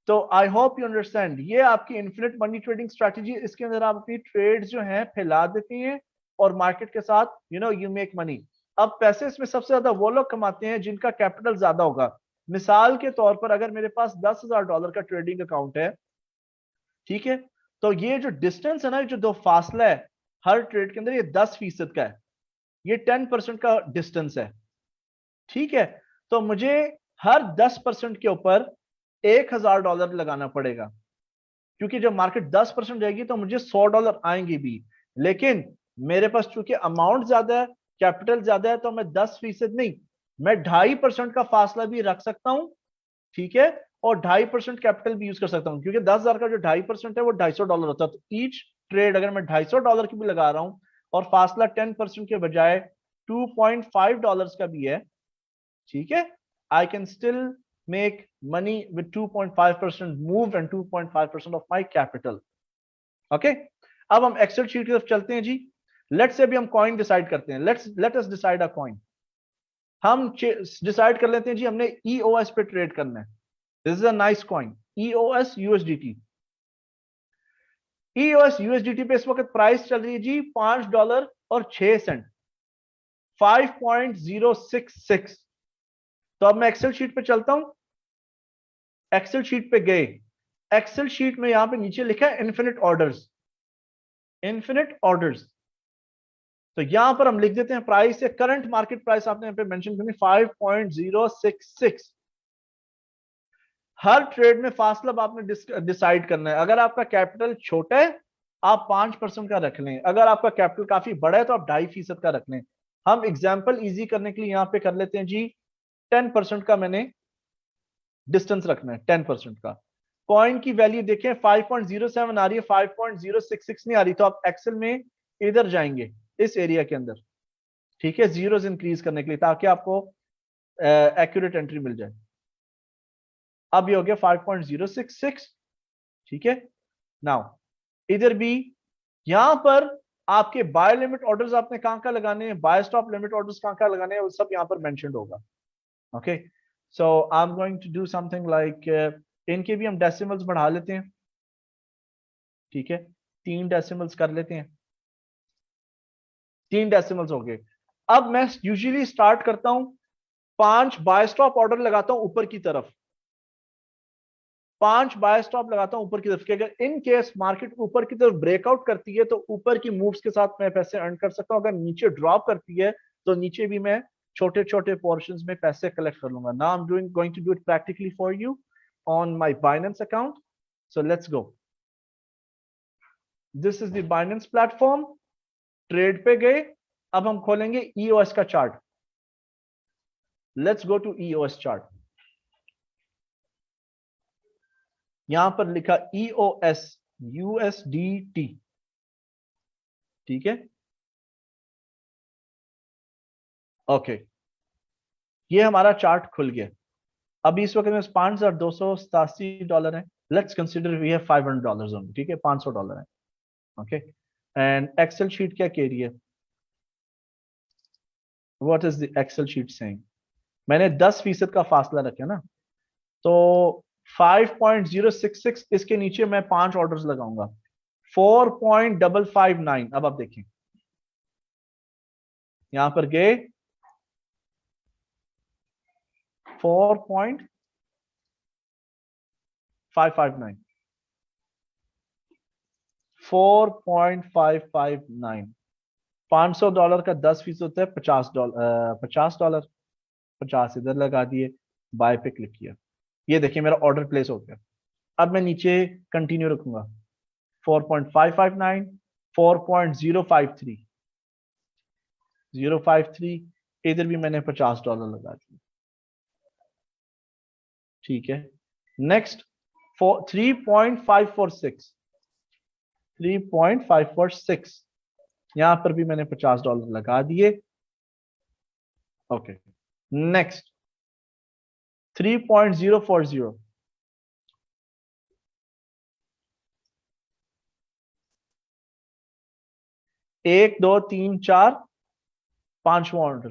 तो आई होप यू अंडरस्टैंड, ये आपकी इन्फिनिट मनी ट्रेडिंग स्ट्रेटजी। इसके अंदर आप अपनी ट्रेड्स जो हैं फैला देते हैं और मार्केट के साथ यू मेक मनी। अब पैसे इसमें सबसे ज्यादा वो लोग कमाते हैं जिनका कैपिटल ज्यादा होगा। मिसाल के तौर पर अगर मेरे पास $10,000 का ट्रेडिंग अकाउंट है, ठीक है, तो ये जो डिस्टेंस है ना, जो दो फासला है हर ट्रेड के अंदर, ये 10% का है, ये 10% का डिस्टेंस है। ठीक है, तो मुझे हर 10% के ऊपर $1,000 लगाना पड़ेगा, क्योंकि जब मार्केट 10% जाएगी तो मुझे $100 आएंगे भी। लेकिन मेरे पास चूंकि अमाउंट ज्यादा है, कैपिटल ज्यादा है, तो मैं 10% नहीं, मैं 2.5% का फासला भी रख सकता हूं। ठीक है, और 2.5% कैपिटल भी यूज कर सकता हूं, क्योंकि 10,000 का जो 2.5% है वो $250 होता है। तो ईच ट्रेड अगर मैं $250 की भी लगा रहा हूं और फासला 10% के बजाय $2.5 का भी है, ठीक है, I can still make money with 2.5% move and 2.5% of my capital. Okay? अब हम एक्सेल शीट की तरफ चलते हैं जी। लेट्स से अभी हम कॉइन डिसाइड करते हैं। लेट अस डिसाइड अ कॉइन। हम डिसाइड कर लेते हैं जी, हमने EOS पे ट्रेड करना है। This is a nice coin, EOS USDT। EOS USDT पे इस वक्त प्राइस चल रही है जी $5.06, 5.066। तो अब मैं एक्सेल शीट पे चलता हूं। एक्सेल शीट पे गए, एक्सेल शीट में यहां पे नीचे लिखा है इन्फिनिट ऑर्डर्स, इन्फिनिट ऑर्डर्स। तो यहां पर हम लिख देते हैं प्राइस है, करंट मार्केट प्राइस आपने यहां पे मेंशन करनी 5.066। हर ट्रेड में फासला आपने डिसाइड करना है। अगर आपका कैपिटल छोटा है, आप 5% का रख लें। अगर आपका कैपिटल काफी बड़ा है, तो आप 2.5% का रख लें। हम एग्जाम्पल इजी करने के लिए यहां पे कर लेते हैं जी, 10% का मैंने डिस्टेंस रखना है, 10% का। कॉइन की वैल्यू देखें 5.07 आ रही है, 5.066 नहीं आ रही, तो आप एक्सेल में इधर जाएंगे इस एरिया के अंदर। ठीक है, जीरोस इंक्रीज करने के लिए, ताकि आपको एक्यूरेट एंट्री मिल जाए। अब ये हो गया 5.066। ठीक है, नाउ इधर भी यहां पर आपके बाय लिमिट ऑर्डर्स आपने कहां लगाने हैं, बाय स्टॉप लिमिट ऑर्डर्स कहां लगाने हैं, वो सब यहां पर मेंशन्ड होगा। Okay, so I am going to do something like, इनके भी हम डेसिमल्स बढ़ा लेते हैं, ठीक है, 3 डेसिमल्स कर लेते हैं, 3 डेसिमल्स हो गए। अब मैं यूजुअली स्टार्ट करता हूं 5 बाय स्टॉप ऑर्डर लगाता हूं ऊपर की तरफ, 5 बाय स्टॉप लगाता हूं ऊपर की तरफ, कि अगर इन केस मार्केट ऊपर की तरफ ब्रेकआउट करती है तो ऊपर की मूव्स के साथ मैं पैसे अर्न कर सकता हूं, अगर नीचे ड्रॉप करती है तो नीचे भी मैं छोटे छोटे पोर्शंस में पैसे कलेक्ट कर लूंगा। Now I am doing going to do it practically for you on my Binance account, so let's go. This is the Binance platform, trade पे गए, अब हम खोलेंगे ईओएस का chart. Let's go to EOS chart, यहां पर लिखा EOS USDT, ठीक है, ओके, ये हमारा चार्ट खुल गया। अभी इस वक्त में $5,287 है, let's consider we have $500 only, ठीक है, $500 है, ओके। एंड एक्सेल शीट क्या कह रही है, what is the Excel sheet saying, मैंने 10% का फासला रखा ना, तो 5.066, इसके नीचे मैं 5 ऑर्डर्स लगाऊंगा, 4.559। अब आप देखिए, यहां पर गए 4.559, 4.559, $500 का 10% होता है $50, $50, 50 इधर लगा दिए, बाय पे क्लिक किया, ये देखिए मेरा ऑर्डर प्लेस हो गया। अब मैं नीचे कंटिन्यू रखूंगा, 4.559, 4.053, 053, इधर भी मैंने $50 लगा दिए, ठीक है। नेक्स्ट 3.546, 3.546, यहां पर भी मैंने $50 लगा दिए, ओके। नेक्स्ट 3.040, 1 2 3 4, 5वां ऑर्डर,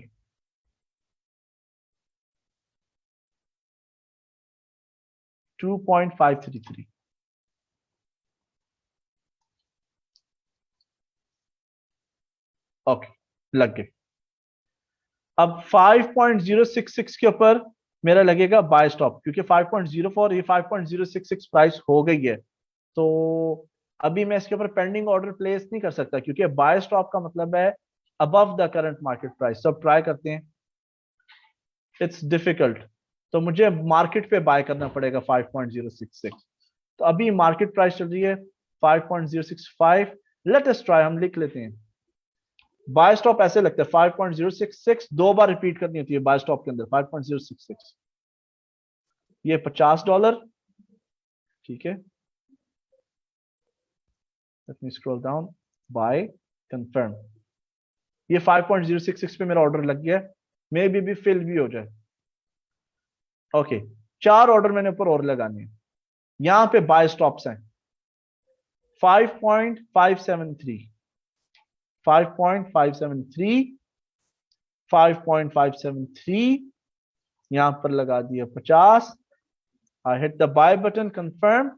2.533, ओके, लग गए। अब 5.066 के ऊपर मेरा लगेगा बाय स्टॉप, क्योंकि 5.04, ये 5.066 प्राइस हो गई है, तो अभी मैं इसके ऊपर पेंडिंग ऑर्डर प्लेस नहीं कर सकता, क्योंकि बाय स्टॉप का मतलब है above the current market price. सब ट्राई करते हैं, इट्स डिफिकल्ट, तो मुझे मार्केट पे बाय करना पड़ेगा 5.066, तो अभी मार्केट प्राइस चल रही है 5.065, लेट अस ट्राई, हम लिख लेते हैं। बाय स्टॉप ऐसे लगता है 5.066, 2 बार रिपीट करनी होती है बाय स्टॉप के अंदर, 5.066, ये $50, ठीक है, let me scroll down, buy, confirm, ये 5.066 पे मेरा ऑर्डर लग गया, मे बी फिल भी हो जाए, ओके। 4 ऑर्डर मैंने ऊपर और लगाने हैं, यहां पे बाय स्टॉप्स हैं 5.573, 5.573, 5.573, यहां पर लगा दिया 50, I hit the buy button, confirm,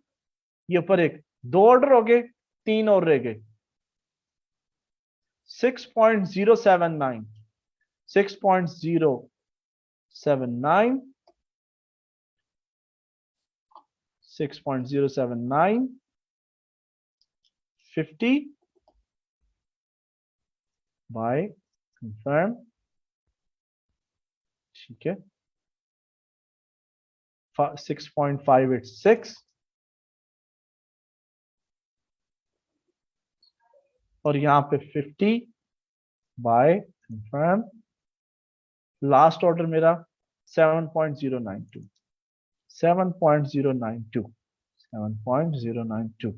ये ऊपर एक 2 ऑर्डर हो गए, 3 और रह गए, 6.079, 6.079, 6.079, 50, बाय, कंफर्म, ठीक है, 6.586, और यहां पे 50, बाय, कंफर्म, लास्ट ऑर्डर मेरा 7.092, 7.092, 7.092,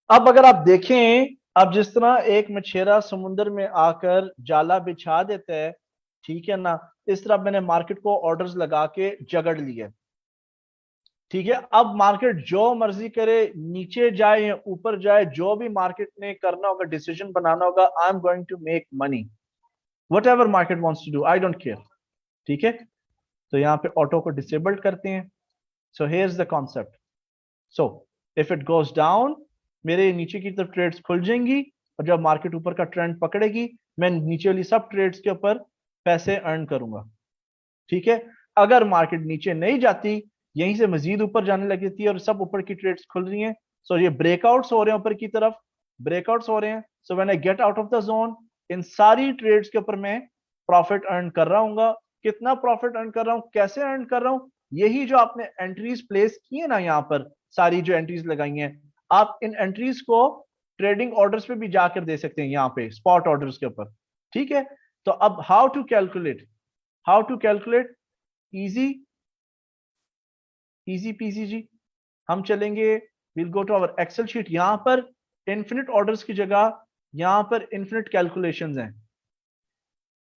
अब अगर आप देखें, अब जिस तरह एक मछेरा समुद्र में आकर जाला बिछा देता है, ठीक है ना, इस तरह मैंने मार्केट को ऑर्डर्स लगा के जगड़ लिए, ठीक है, अब मार्केट जो मर्जी करे, नीचे जाए या ऊपर जाए, जो भी मार्केट ने करना होगा, डिसीजन बनाना होगा, I am going to make money, whatever market wants to do, I don't care. ठीक है, तो यहाँ पे ऑटो को डिसेबल्ड करते हैं। So here is the concept. So if it goes down, मेरे नीचे की तरफ ट्रेड्स खुल जाएंगी, और जब मार्केट ऊपर का ट्रेंड पकड़ेगी, मैं नीचे वाली सब ट्रेड्स के ऊपर पैसे अर्न करूंगा। ठीक है, अगर मार्केट नीचे नहीं जाती, यहीं से मजीद ऊपर जाने लगी थी और सब ऊपर की ट्रेड्स खुल रही हैं, सो ये ब्रेकआउट्स हो रहे हैं ऊपर की तरफ, ब्रेकआउट्स हो रहे हैं। So when I get out of the zone, इन सारी ट्रेड्स के ऊपर मैं प्रॉफिट अर्न कर रहा हूँ। कितना प्रॉफिट अर्न कर रहा हूँ, कैसे अर्न कर रहा हूँ, यही जो आपने एंट्रीज प्लेस की है ना, यहाँ पर सारी जो एंट्रीज लगाई हैं, आप इन एंट्रीज को ट्रेडिंग ऑर्डर्स पे भी जाकर दे सकते हैं, यहाँ पे स्पॉट ऑर्डर्स के ऊपर। ठीक है, तो अब how to calculate, how to calculate, easy, easy peasy जी। हम चलेंगे, will go to our Excel sheet. यहां पर इन्फिनिट ऑर्डर्स की जगह यहां पर इन्फिनिट कैलकुलेशंस हैं।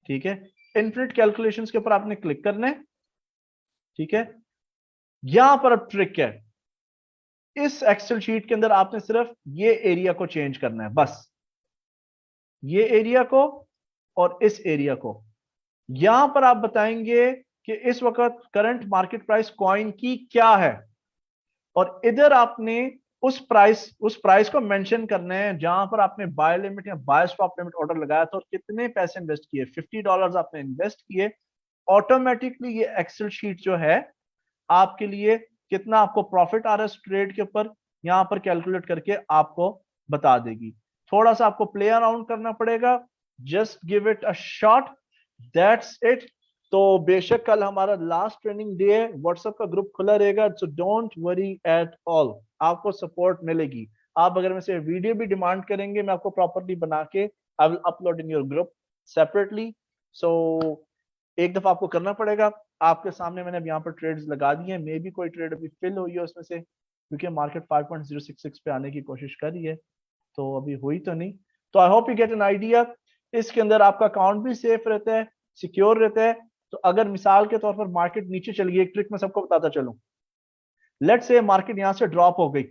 ठीक है, इन्फिनिट कैलकुलेशंस के ऊपर आपने क्लिक करना है। ठीक है, यहां पर अब ट्रिक है, इस एक्सेल शीट के अंदर आपने सिर्फ ये एरिया को चेंज करना है, बस ये एरिया को और इस एरिया को। यहां पर आप बताएंगे कि इस वक्त करंट मार्केट प्राइस कॉइन की क्या है, और इधर आपने उस प्राइस को मेंशन करना है जहां पर आपने बाय लिमिट या बाय स्टॉप लिमिट ऑर्डर लगाया था, और कितने पैसे इन्वेस्ट किए, $50 आपने इन्वेस्ट किए। ऑटोमेटिकली ये एक्सेल शीट जो है आपके लिए कितना आपको प्रॉफिट आ रहा है इस ट्रेड के ऊपर, यहां पर कैलकुलेट करके आपको बता देगी। थोड़ा सा आपको प्ले अराउंड करना पड़ेगा, just give it a shot, that's it. तो बेशक कल हमारा लास्ट ट्रेनिंग डे है, व्हाट्सएप का ग्रुप खुला रहेगा, so don't worry at all, आपको सपोर्ट मिलेगी। आप अगर मेरे से वीडियो भी डिमांड करेंगे, मैं आपको प्रॉपरली बना के I will upload in your group separately. सो एक दफा आपको करना पड़ेगा। आपके सामने मैंने अब यहाँ पर ट्रेड्स लगा दी हैं, मे भी कोई ट्रेड अभी फिल हुई है उसमें से, क्योंकि मार्केट 5.066 पे आने की कोशिश कर रही है, तो अभी हुई तो नहीं। तो आई hope you get an idea. इसके अंदर आपका अकाउंट भी सेफ रहता है, सिक्योर रहता है। तो अगर मिसाल के तौर पर मार्केट नीचे चली गई, एक ट्रिक मैं सबको बताता चलूं, लेट से मार्केट यहां से ड्रॉप हो गई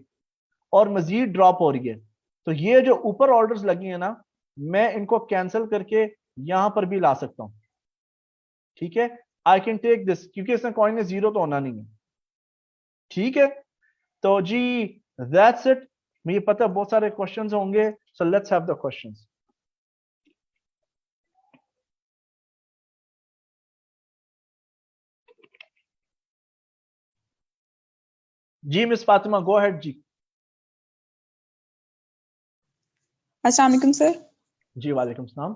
और मजीद ड्रॉप हो रही है, तो ये जो ऊपर ऑर्डर्स लगी है ना, मैं इनको कैंसिल करके यहां पर भी ला सकता हूं। ठीक है, आई कैन टेक दिस, क्योंकि इसमें कॉइन में जीरो तो होना नहीं है। ठीक है, तो जी दैट्स इट। मुझे पता है बहुत सारे क्वेश्चंस होंगे, so let's have the questions. जी मिस फातिमा, गो अहेड जी। अस्सलाम वालेकुम सर। जी वालेकुम सलाम।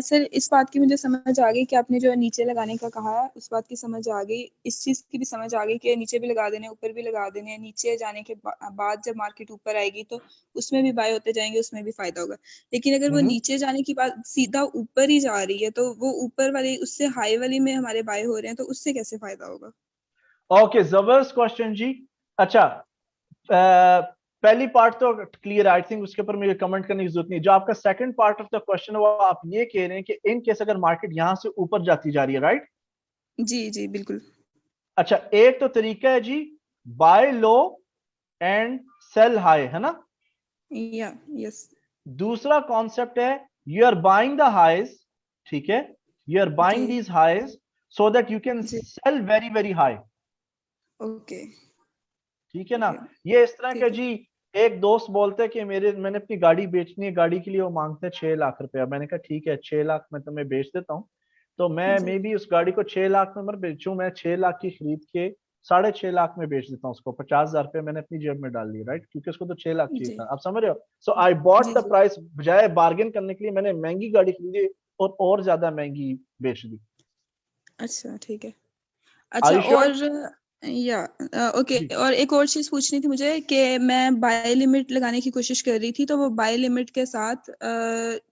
सर इस बात की मुझे समझ आ गई कि आपने जो नीचे लगाने का कहा है, उस बात की समझ आ गई। इस चीज़ की भी समझ आ गई कि नीचे भी लगा देने, ऊपर भी लगा देने। नीचे जाने के बाद जब मार्केट ऊपर आएगी तो उसमें भी बाय होते जाएंगे, उसमें भी फायदा होगा। लेकिन अगर वो नीचे जाने की बात सीधा ऊपर ही जा रही है, तो वो ऊपर वाली उससे हाई वाली में हमारे बाय हो रहे हैं, तो उससे कैसे फायदा होगा? ओके, जबरदस्त क्वेश्चन जी। अच्छा, पहली पार्ट तो क्लियर, आई थिंक उसके ऊपर मुझे कमेंट करने की जरूरत नहीं। जो आपका second part of the question है, वो आप ये कह रहे हैं कि इन केस अगर मार्केट यहां से ऊपर जाती जा रही है, राइट? जी जी बिल्कुल। अच्छा, एक तो तरीका है जी, buy low and sell high, है ना? या यस। दूसरा कॉन्सेप्ट है, you are buying the highs, ठीक है, you are okay. Buying these highs so that you can जी। Sell very very high. Okay. ठीक है ना? ओके। ये इस तरह का ठीक है। जी। एक दोस्त बोलते हैं कि मैंने अपनी गाड़ी बेचनी है, गाड़ी के लिए वो मांगते हैं 6 लाख रुपया। मैंने कहा ठीक है, 6 लाख मैं तुम्हें बेच देता हूँ। तो मैं जी। मे भी उस गाड़ी को 6 लाख में मत बेचूं, मैं 6 लाख की खरीद के 6.5 लाख में बेच देता हूँ उसको। 50,000 रुपये मैंने अपनी जेब में डाल लिए, राइट? क्योंकि उसको तो 6 लाख चाहिए जी था, आप समझ रहे हो? सो आई बॉट जी। द जी। प्राइस, बजाय बार्गेन करने के लिए मैंने महंगी गाड़ी खरीदी और ज्यादा महंगी बेच दी। अच्छा ठीक है। आर अच्छा यू श्योर? और या ओके। जी और एक और चीज़ पूछनी थी मुझे कि मैं बाय लिमिट लगाने की कोशिश कर रही थी, तो वो बाय लिमिट के साथ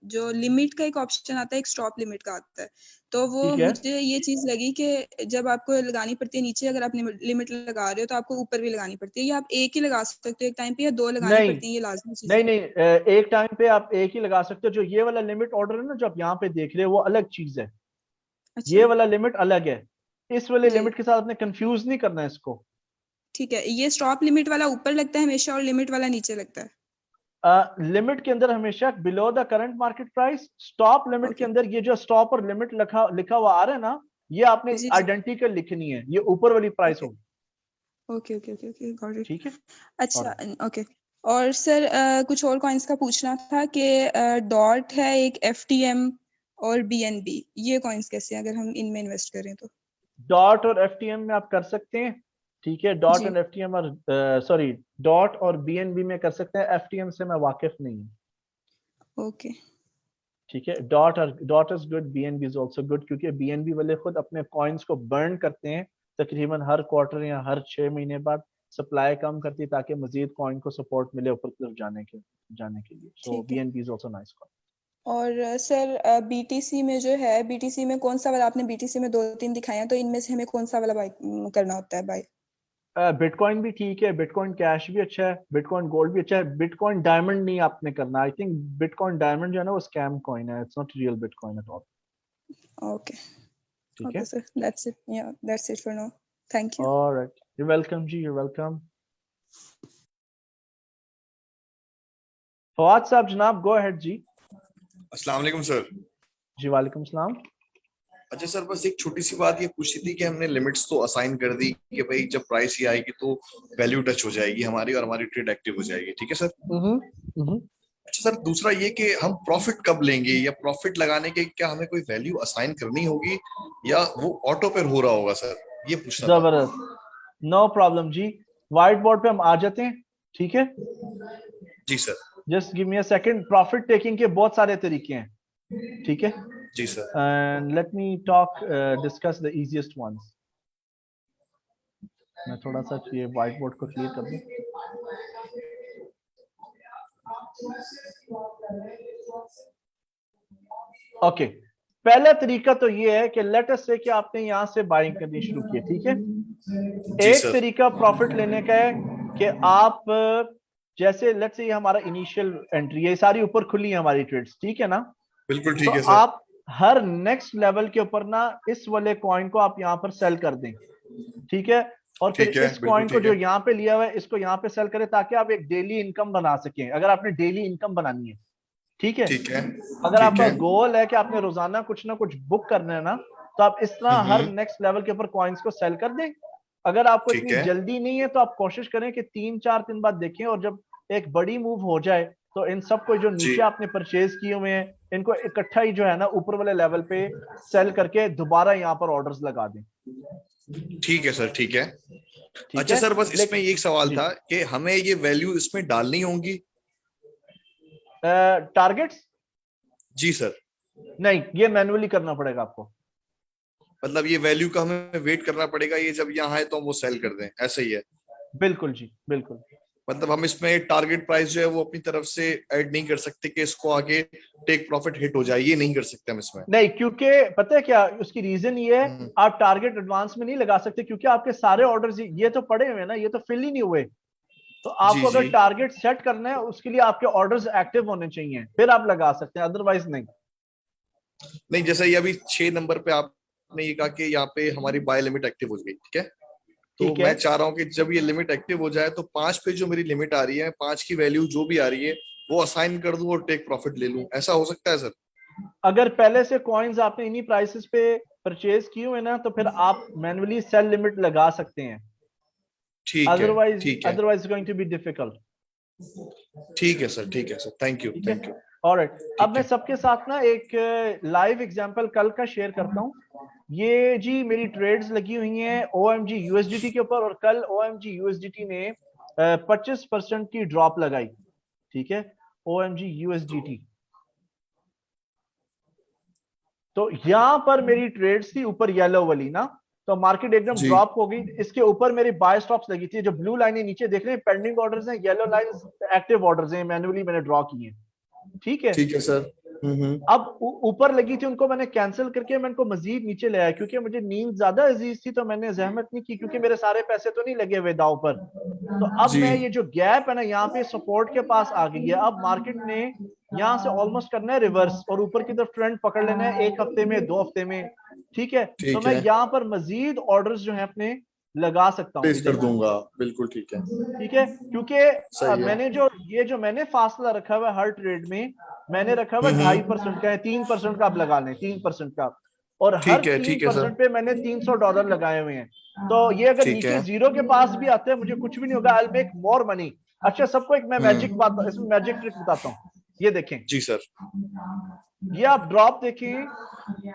जो लिमिट का एक ऑप्शन आता है, एक स्टॉप लिमिट का आता है। तो वो ठीक है। मुझे ये चीज़ लगी कि जब आपको लगानी पड़ती है नीचे, अगर आप लिमिट लगा रहे हो तो आपको ऊपर भी लगानी पड़ती है, या आप एक ही लगा सकते हो एक टाइम पे, या दो लगानी नहीं पड़ती है, ये लाजमी चीज़ नहीं है? नहीं, एक टाइम पे आप एक ही लगा सकते हो। जो ये वाला लिमिट ऑर्डर है ना, जो आप यहाँ पे देख रहे हो, वो अलग चीज है। अच्छा। ये वाला लिमिट अलग है। इस वाले जी। लिमिट के साथ आपने कंफ्यूज नहीं करना है इसको। ठीक है, ये स्टॉप लिमिट वाला ऊपर लगता है हमेशा और लिमिट वाला नीचे लगता है? लिमिट के अंदर हमेशा below the current market price, stop limit के ओके अंदर ये जो स्टॉप और लिमिट लिखा हुआ आ रहा है ना, ये आपने जी जी आइडेंटिकल लिखनी है, ये ऊपर वाली प्राइस ओके होगी। Okay okay okay okay got it. ठीक है। अच्छा और ओके। और सर कुछ और कॉइन्स का पूछना था कि डॉट है एक एफटीएम और बीएनबी, ये कॉइन्स कैसे हैं अगर हम इनमें इन्वेस्ट करें तो? डॉट और एफटीएम में आप कर सकते हैं। ठीक है, डॉट जी एंड एफटीएम और सॉरी, डॉट और बीएनबी में कर सकते हैं, एफटीएम से मैं वाकिफ नहीं हूँ। ओके ठीक है, dot is good, BNB is also good, क्योंकि बीएनबी वाले खुद अपने कॉइन्स को बर्न करते हैं तकरीबन हर क्वार्टर या हर 6 महीने बाद, सप्लाई कम करती है ताकि मजीद कॉइन को सपोर्ट मिले ऊपर की तरफ जाने के लिए। सो ठीक है। BNB is also nice coin. और सर बीटीसी में जो है, बीटीसी में कौन सा वाला, आपने बीटीसी में 2-3 दिखाए हैं, तो इनमें से हमें कौन सा वाला बाय करना होता है बाय? बिटकॉइन भी ठीक है, बिटकॉइन कैश भी अच्छा है, बिटकॉइन गोल्ड भी अच्छा है, बिटकॉइन डायमंड नहीं आपने करना। आई थिंक बिटकॉइन डायमंड जो है ना वो स्कैम कॉइन है, it's not real bitcoin at all. Okay ठीक ओके है। सर, दैट्स इट, या that's it for now, thank you. Alright, you welcome जी, यू वेलकम। फवाद साहब जनाब, गो अहेड जी। अस्सलाम वालेकुम सर। जी वालेकुम सलाम। अच्छा सर, बस एक छोटी सी बात ये पूछी थी कि हमने लिमिट्स तो असाइन कर दी कि भाई जब प्राइस ही आएगी तो वैल्यू टच हो जाएगी हमारी और हमारी ट्रेड एक्टिव हो जाएगी, ठीक है सर। हम्म। अच्छा सर, दूसरा ये कि हम प्रॉफिट कब लेंगे या प्रॉफिट लगाने के क्या हमें कोई वैल्यू असाइन करनी होगी या वो ऑटो पे हो रहा होगा सर, ये पूछना था। जबरदस्त, नो प्रॉब्लम जी। व्हाइट बोर्ड पे हम आ जाते हैं। ठीक है, जी sir. Just give me a second. Profit taking के बहुत सारे तरीके हैं। ठीक है, जी sir. And let me talk discuss the easiest ones. मैं थोड़ा सा ये व्हाइट बोर्ड को क्लियर कर दूं। ओके, पहला तरीका तो ये है कि लेट अस से कि आपने यहां से बाइंग करनी शुरू की है। ठीक है, जी एक सर। तरीका प्रॉफिट लेने का है कि आप जैसे लेट्स से ये हमारा इनिशियल एंट्री है, सारी ऊपर खुली है हमारी ट्रेड्स, ठीक है ना। बिल्कुल तो ठीक है सर। आप हर नेक्स्ट लेवल के ऊपर ना इस वाले कॉइन को आप यहां पर सेल कर दें। ठीक है, और फिर ठीक है, इस बिल्कुल कॉइन को ठीक जो है। यहाँ पे लिया हुआ है इसको यहाँ पे सेल करें ताकि आप एक डेली इनकम बना सकें, अगर आपने डेली इनकम बनानी है। ठीक है, ठीक है। अगर ठीक आपका है। गोल है कि आपने रोजाना कुछ ना कुछ बुक करना है ना, तो आप इस तरह हर नेक्स्ट लेवल के ऊपर कॉइन्स को सेल कर दें। अगर आपको ठीक इतनी है। जल्दी नहीं है तो आप कोशिश करें कि 3-4 दिन बाद देखें, और जब एक बड़ी मूव हो जाए तो इन सबको जो जी नीचे आपने परचेज किए हुए हैं इनको इकट्ठा ही जो है ना ऊपर वाले लेवल पे सेल करके दोबारा यहाँ पर ऑर्डर्स लगा दें। ठीक है सर, ठीक है। ठीक अच्छा है, सर, बस इसमें लेकिन एक सवाल जी, था कि हमें ये वैल्यू इसमें डालनी होंगी? टारगेट्स जी सर। नहीं, ये मैन्युअली करना पड़ेगा आपको। मतलब ये वैल्यू का हमें वेट करना पड़ेगा, ये जब यहाँ है तो हम वो सेल कर दें, ऐसा ही है? बिल्कुल जी, बिल्कुल। मतलब हम इसमें टारगेट प्राइस जो है वो अपनी तरफ से ऐड नहीं कर सकते कि इसको आगे टेक प्रॉफिट हिट हो जाए, ये नहीं कर सकते हम इसमें? नहीं, क्योंकि पता है क्या उसकी रीजन ये है, हम्म। आप टारगेट एडवांस में नहीं लगा सकते क्योंकि आपके सारे ऑर्डर्स ये तो पड़े हुए हैं ना, ये तो फिल ही नहीं हुए। तो जी आपको अगर जी। टारगेट सेट करना है उसके लिए आपके ऑर्डर्स एक्टिव होने चाहिए, फिर आप लगा सकते हैं, अदरवाइज नहीं। नहीं, जैसे ये अभी 6 नंबर पे आपने ये कहा कि यहाँ पे हमारी बाय लिमिट एक्टिव हो गई, ठीक है। तो ठीक है, मैं चाह रहा हूँ कि जब ये लिमिट एक्टिव हो जाए तो 5 पे जो मेरी लिमिट आ रही है, 5 की वैल्यू जो भी आ रही है वो असाइन कर दूं और टेक प्रॉफिट ले लूं, ऐसा हो सकता है सर? अगर पहले से कॉइन्स आपने इन्हीं प्राइसेस पे परचेज किए हुए ना तो फिर आप मैन्युअली सेल लिमिट लगा सकते हैं, ठीक है। अदरवाइज ठीक है। Otherwise going to be difficult. ठीक है सर, ठीक है सर, थैंक यू, ठीक है, थैंक यू। ऑलराइट। अब ठीक मैं है। सबके साथ ना एक लाइव एग्जांपल कल का शेयर करता हूं। ये जी मेरी ट्रेड्स लगी हुई हैं OMG USDT के ऊपर, और कल OMG USDT ने 25% की ड्रॉप लगाई। ठीक है, OMG USDT, तो यहां पर मेरी ट्रेड्स थी ऊपर येलो वाली ना, तो मार्केट एकदम जी। ड्रॉप हो गई। इसके ऊपर मेरी बाय स्टॉप्स लगी थी, जो ब्लू लाइनें नीचे देख रहे हैं पेंडिंग ऑर्डर्स हैं, येलो लाइंस एक्टिव ऑर्डर्स हैं, मैन्युअली मैंने ड्रॉ किए हैं। ठीक है, ठीक है सर। अब ऊपर लगी थी उनको मैंने कैंसिल करके मैं इनको मजीद नीचे ले आया, क्योंकि मुझे नींद ज्यादा अजीज थी तो मैंने जहमत नहीं की, क्योंकि मेरे सारे पैसे तो नहीं लगे हुए दाव पर। तो अब जी। मैं ये जो गैप है ना यहाँ पे सपोर्ट के पास आ गई है, अब मार्केट ने यहाँ से ऑलमोस्ट करना है रिवर्स और ऊपर की तरफ ट्रेंड पकड़ लेना है 1 हफ्ते में 2 हफ्ते में। ठीक है, तो ठीक मैं है। यहाँ पर मजीद ऑर्डर्स जो है अपने लगा सकता हूँ। प्लेस कर दूंगा, बिल्कुल ठीक है। ठीक है, क्योंकि सही है। मैंने जो मैंने फासला रखा हुआ है हर ट्रेड में, मैंने रखा हुआ 2.5% का है, 3% का आप लगा लें, 3% का, और हर ठीक है सर। 3% पे मैंने $300 लगाए हुए हैं। तो ये अगर ठीक नीचे है। जीरो के पास भी आते हैं, मुझे कुछ भी नहीं होगा, आई मेक मोर मनी। अच्छा, सबको एक मैं मैजिक बात, इसमें मैजिक ट्रिक बताता हूँ। ये देखें, जी सर। ये आप ड्रॉप देखें,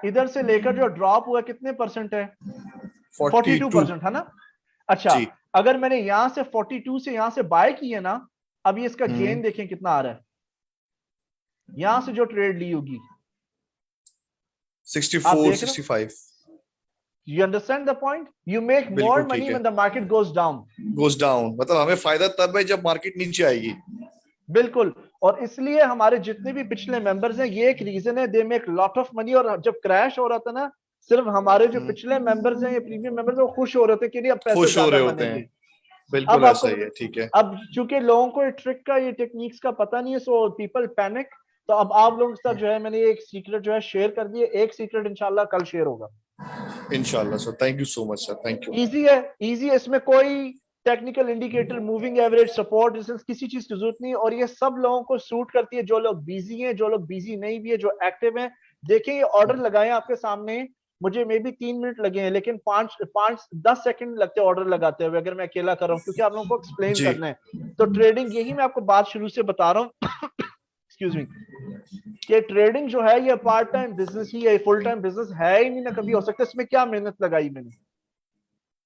इधर से लेकर जो ड्रॉप हुआ कितने परसेंट है? 42% है ना। अच्छा, जी। अगर मैंने यहां से 42 से यहां से बाय किए ना, अभी इसका गेन देखें कितना आ रहा है, यहां से जो ट्रेड ली होगी, आप 64 देख रहे हो? 65। You understand the point? You make more बिल्कुल ठीक money है। when the market goes down. Goes down मतलब हमें फायदा तब है जब मार्केट नीचे आएगी। बिल्कुल, और इसलिए हमारे जितने भी पिछले मेंबर्स हैं, ये एक रीजन है, they make lot of money. और जब क्रैश हो रहा था ना, सिर्फ हमारे जो पिछले मेंबर्स हैं, ये प्रीमियम मेंबर्स, वो खुश हो रहे थे कि नहीं अब पैसे खुश हो ज्यादा रहे होते बनेंगे। हैं। बिल्कुल अब ऐसा आपको ही है, ठीक है। अब चूंकि लोगों को ये ट्रिक का, ये टेक्निक्स का पता नहीं है, सो पीपल पैनिक। तो अब आप लोगों के साथ जो है, मैंने एक सीक्रेट जो है शेयर कर दी है। एक सीक्रेट इंशाल्लाह कल शेयर होगा। इंशाल्लाह sir, thank you so much sir, thank you. Easy है, इजी है, इसमें कोई technical indicator, moving average, support, किसी चीज की जरूरत नहीं। और ये सब लोगों को सूट करती है, जो लोग बिजी हैं, जो लोग बिजी नहीं भी है, जो एक्टिव हैं। देखें, ये ऑर्डर लगाए आपके सामने, मुझे मे बी 3 मिनट लगे हैं, लेकिन 5-10 सेकंड लगते हैं ऑर्डर लगाते हुए, अगर मैं अकेला कर रहा हूँ, क्योंकि आप लोगों को एक्सप्लेन जी। करना है। तो ट्रेडिंग, यही मैं आपको बात शुरू से बता रहा हूँ एक्सक्यूज मी, कि ट्रेडिंग जो है, ये पार्ट टाइम बिजनेस ही है, फुल टाइम बिजनेस है ही नहीं, ना कभी हो सकता। इसमें क्या मेहनत लगाई मैंने?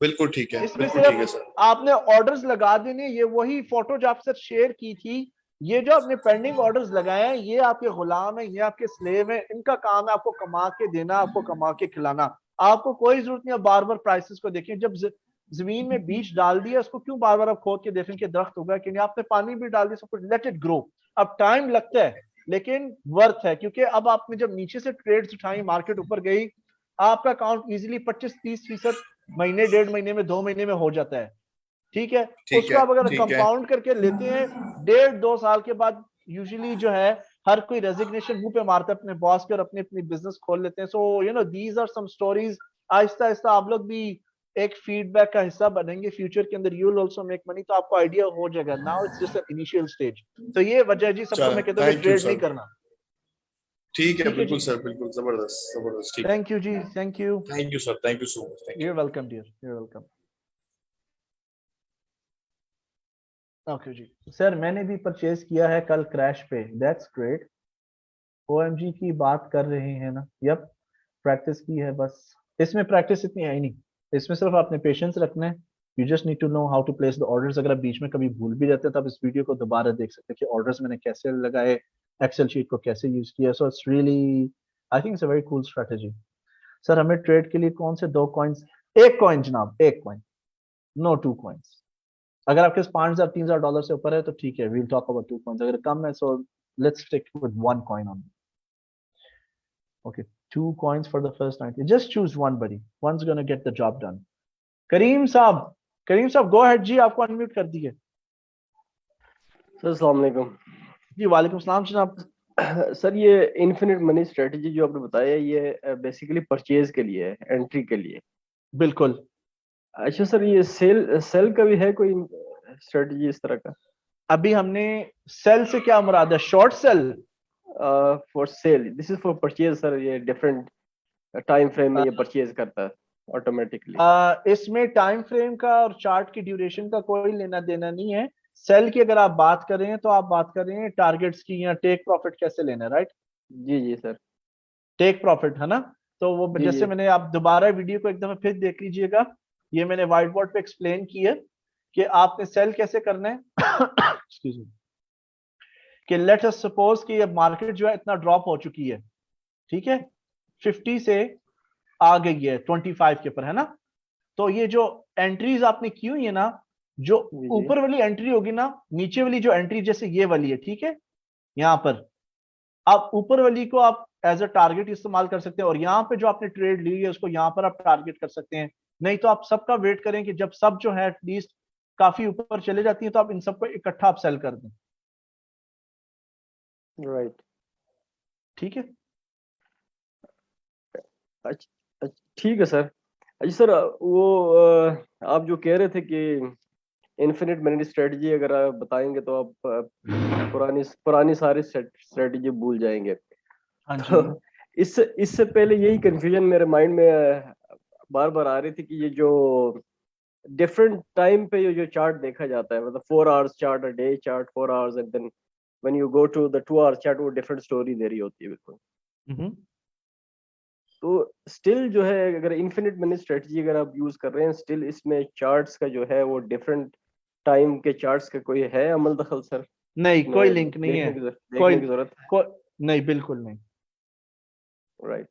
बिल्कुल ठीक है, इसमें बिल्कुल ठीक है सिर्फ सर। आपने ऑर्डर्स लगा देने। ये वही फोटो जो आपसे शेयर की थी, ये जो आपने पेंडिंग ऑर्डर्स लगाए हैं, ये आपके गुलाम है, ये आपके स्लेव है। इनका काम है आपको कमा के देना, आपको कमा के खिलाना। आपको कोई जरूरत नहीं है बार बार प्राइसेस को देखें। जब जमीन में बीज डाल दिया, उसको क्यों बार बार आप खोद के देखें कि दरख्त होगा कि नहीं? आपने पानी भी डाल दिया, सब कुछ, लेट इट ग्रो। अब टाइम लगता है, लेकिन वर्थ है, क्योंकि अब आपने जब नीचे से ट्रेड्स उठाई, मार्केट ऊपर गई, आपका अकाउंट इजीली 25-30% महीने, 1.5 महीने में, 2 महीने में हो जाता है। ठीक है, ठीक उसको है। आप अगर ठीक है। कंपाउंड करके लेते हैं, 1.5-2 साल के बाद यूजुअली जो है, हर कोई रेजिग्नेशन मुंह पे मारता है अपने बॉस के, और अपनी अपनी बिजनेस खोल लेते हैं। So these are some stories. आहिस्ता आहिस्ता आप लोग भी एक फीडबैक का हिस्सा बनेंगे फ्यूचर के अंदर, you will also make money. तो आपको आइडिया हो जाएगा। Now it's just an initial stage. तो ये वजह जी, सबको मैं कहता हूँ कि थैंक यू ट्रेड नहीं सर। करना। ठीक है, ठीक है बिल्कुल जी, सर, बिल्कुल जबरदस्त जबरदस्त, ठीक है। थैंक यू जी, thank you. Thank you sir, thank you so much, thank you you. Welcome dear, you welcome. Okay जी सर, मैंने भी परचेज किया है कल क्रैश पे, दैट्स ग्रेट। ओएमजी की बात कर रहे हैं ना? यप, प्रैक्टिस की है बस। इसमें प्रैक्टिस इतनी है ही नहीं, इसमें सिर्फ आपने पेशेंस रखना है। You just need to know how to place the orders. अगर आप बीच में कभी भूल भी जाते हैं, तो आप इस वीडियो को दोबारा देख सकते हैं कि ऑर्डर्स मैंने कैसे लगाए, एक्सेल शीट को कैसे यूज किया। So it's really, I think it's a very cool strategy. Sir, हमें ट्रेड के लिए कौन से 2 कॉइन्स? एक कॉइन जनाब, एक कॉइन, नो 2 कॉइन्स। अगर आपके पास $5,000 3,000 से ऊपर है तो ठीक है, वील टॉक अबाउट 2 कॉइन्स। अगर कम है, so let's stick with 1 coin on. Okay, 2 coins for the first 90. Just choose one, buddy. One's gonna get the job done. Kareem साहब, Kareem साहब, go ahead जी, आपको अनम्यूट कर दिए। सर अस्सलाम वालेकुम। जी वालेकुम सलाम जनाब। सर ये इन्फिनिट मनी स्ट्रेटजी जो आपने बताया, ये बेसिकली परचेज के लिए है, एंट्री के लिए। बिल्कुल। अच्छा सर, ये सेल सेल का भी है कोई स्ट्रेटजी इस तरह का? अभी हमने सेल से क्या मुराद है? Short cell? For sale, this is for purchase sir. ये डिफरेंट टाइम फ्रेम में ये परचेज करता है ऑटोमेटिकली। इसमें टाइम फ्रेम का और चार्ट की ड्यूरेशन का कोई लेना देना नहीं है। सेल की अगर आप बात कर रहे हैं, तो आप बात कर रहे हैं टारगेट्स की, या टेक प्रॉफिट कैसे लेना है, राइट? जी जी सर। टेक प्रॉफिट है ना? तो वो जी जैसे जी। मैंने, आप दोबारा वीडियो को एकदम फिर देख लीजिएगा, ये मैंने व्हाइट बोर्ड पे एक्सप्लेन किया कि आपने सेल कैसे करना है। एक्सक्यूज मी, कि लेट अस सपोज कि ये मार्केट जो है इतना ड्रॉप हो चुकी है, ठीक है, 50 से आ गई है 25 के ऊपर, है ना? तो ये जो एंट्रीज आपने की हुई है ना, जो जी जी। ऊपर वाली एंट्री होगी ना, नीचे वाली जो एंट्री, जैसे ये वाली है, ठीक है, यहाँ पर आप ऊपर वाली को आप एज अ टारगेट इस्तेमाल कर सकते हैं, और यहाँ पे जो आपने ट्रेड ली है उसको यहाँ पर आप टारगेट कर सकते हैं। नहीं तो आप सबका वेट करें कि जब सब जो है एटलीस्ट काफी ऊपर चले जाती है, तो आप इन सबको इकट्ठा आप सेल कर दें। राइट। ठीक है। अच्छा ठीक है सर। जी सर, वो आप जो कह रहे थे कि इन्फिनिट मिनट स्ट्रेटजी अगर आप बताएंगे तो आप पुरानी सारी स्ट्रेटजी भूल जाएंगे। हाँ जी। तो इससे पहले यही कंफ्यूजन मेरे माइंड में बार बार आ रही थी कि ये जो डिफरेंट टाइम पे ये जो चार्ट देखा जाता है, मतलब 4 hours chart, day chart, 4 hours, and then when you go to the 2 hours chart, वो डिफरेंट स्टोरी दे रही होती है बिल्कुल। तो स्टिल जो है, अगर इन्फिनिट मनी स्ट्रेटजी अगर आप यूज कर रहे हैं, स्टिल इसमें चार्ट्स का जो है वो डिफरेंट टाइम के चार्ट्स का कोई है अमल दखल सर? नहीं, कोई लिंक नहीं है, देखने की जरूरत नहीं, बिल्कुल नहीं। राइट।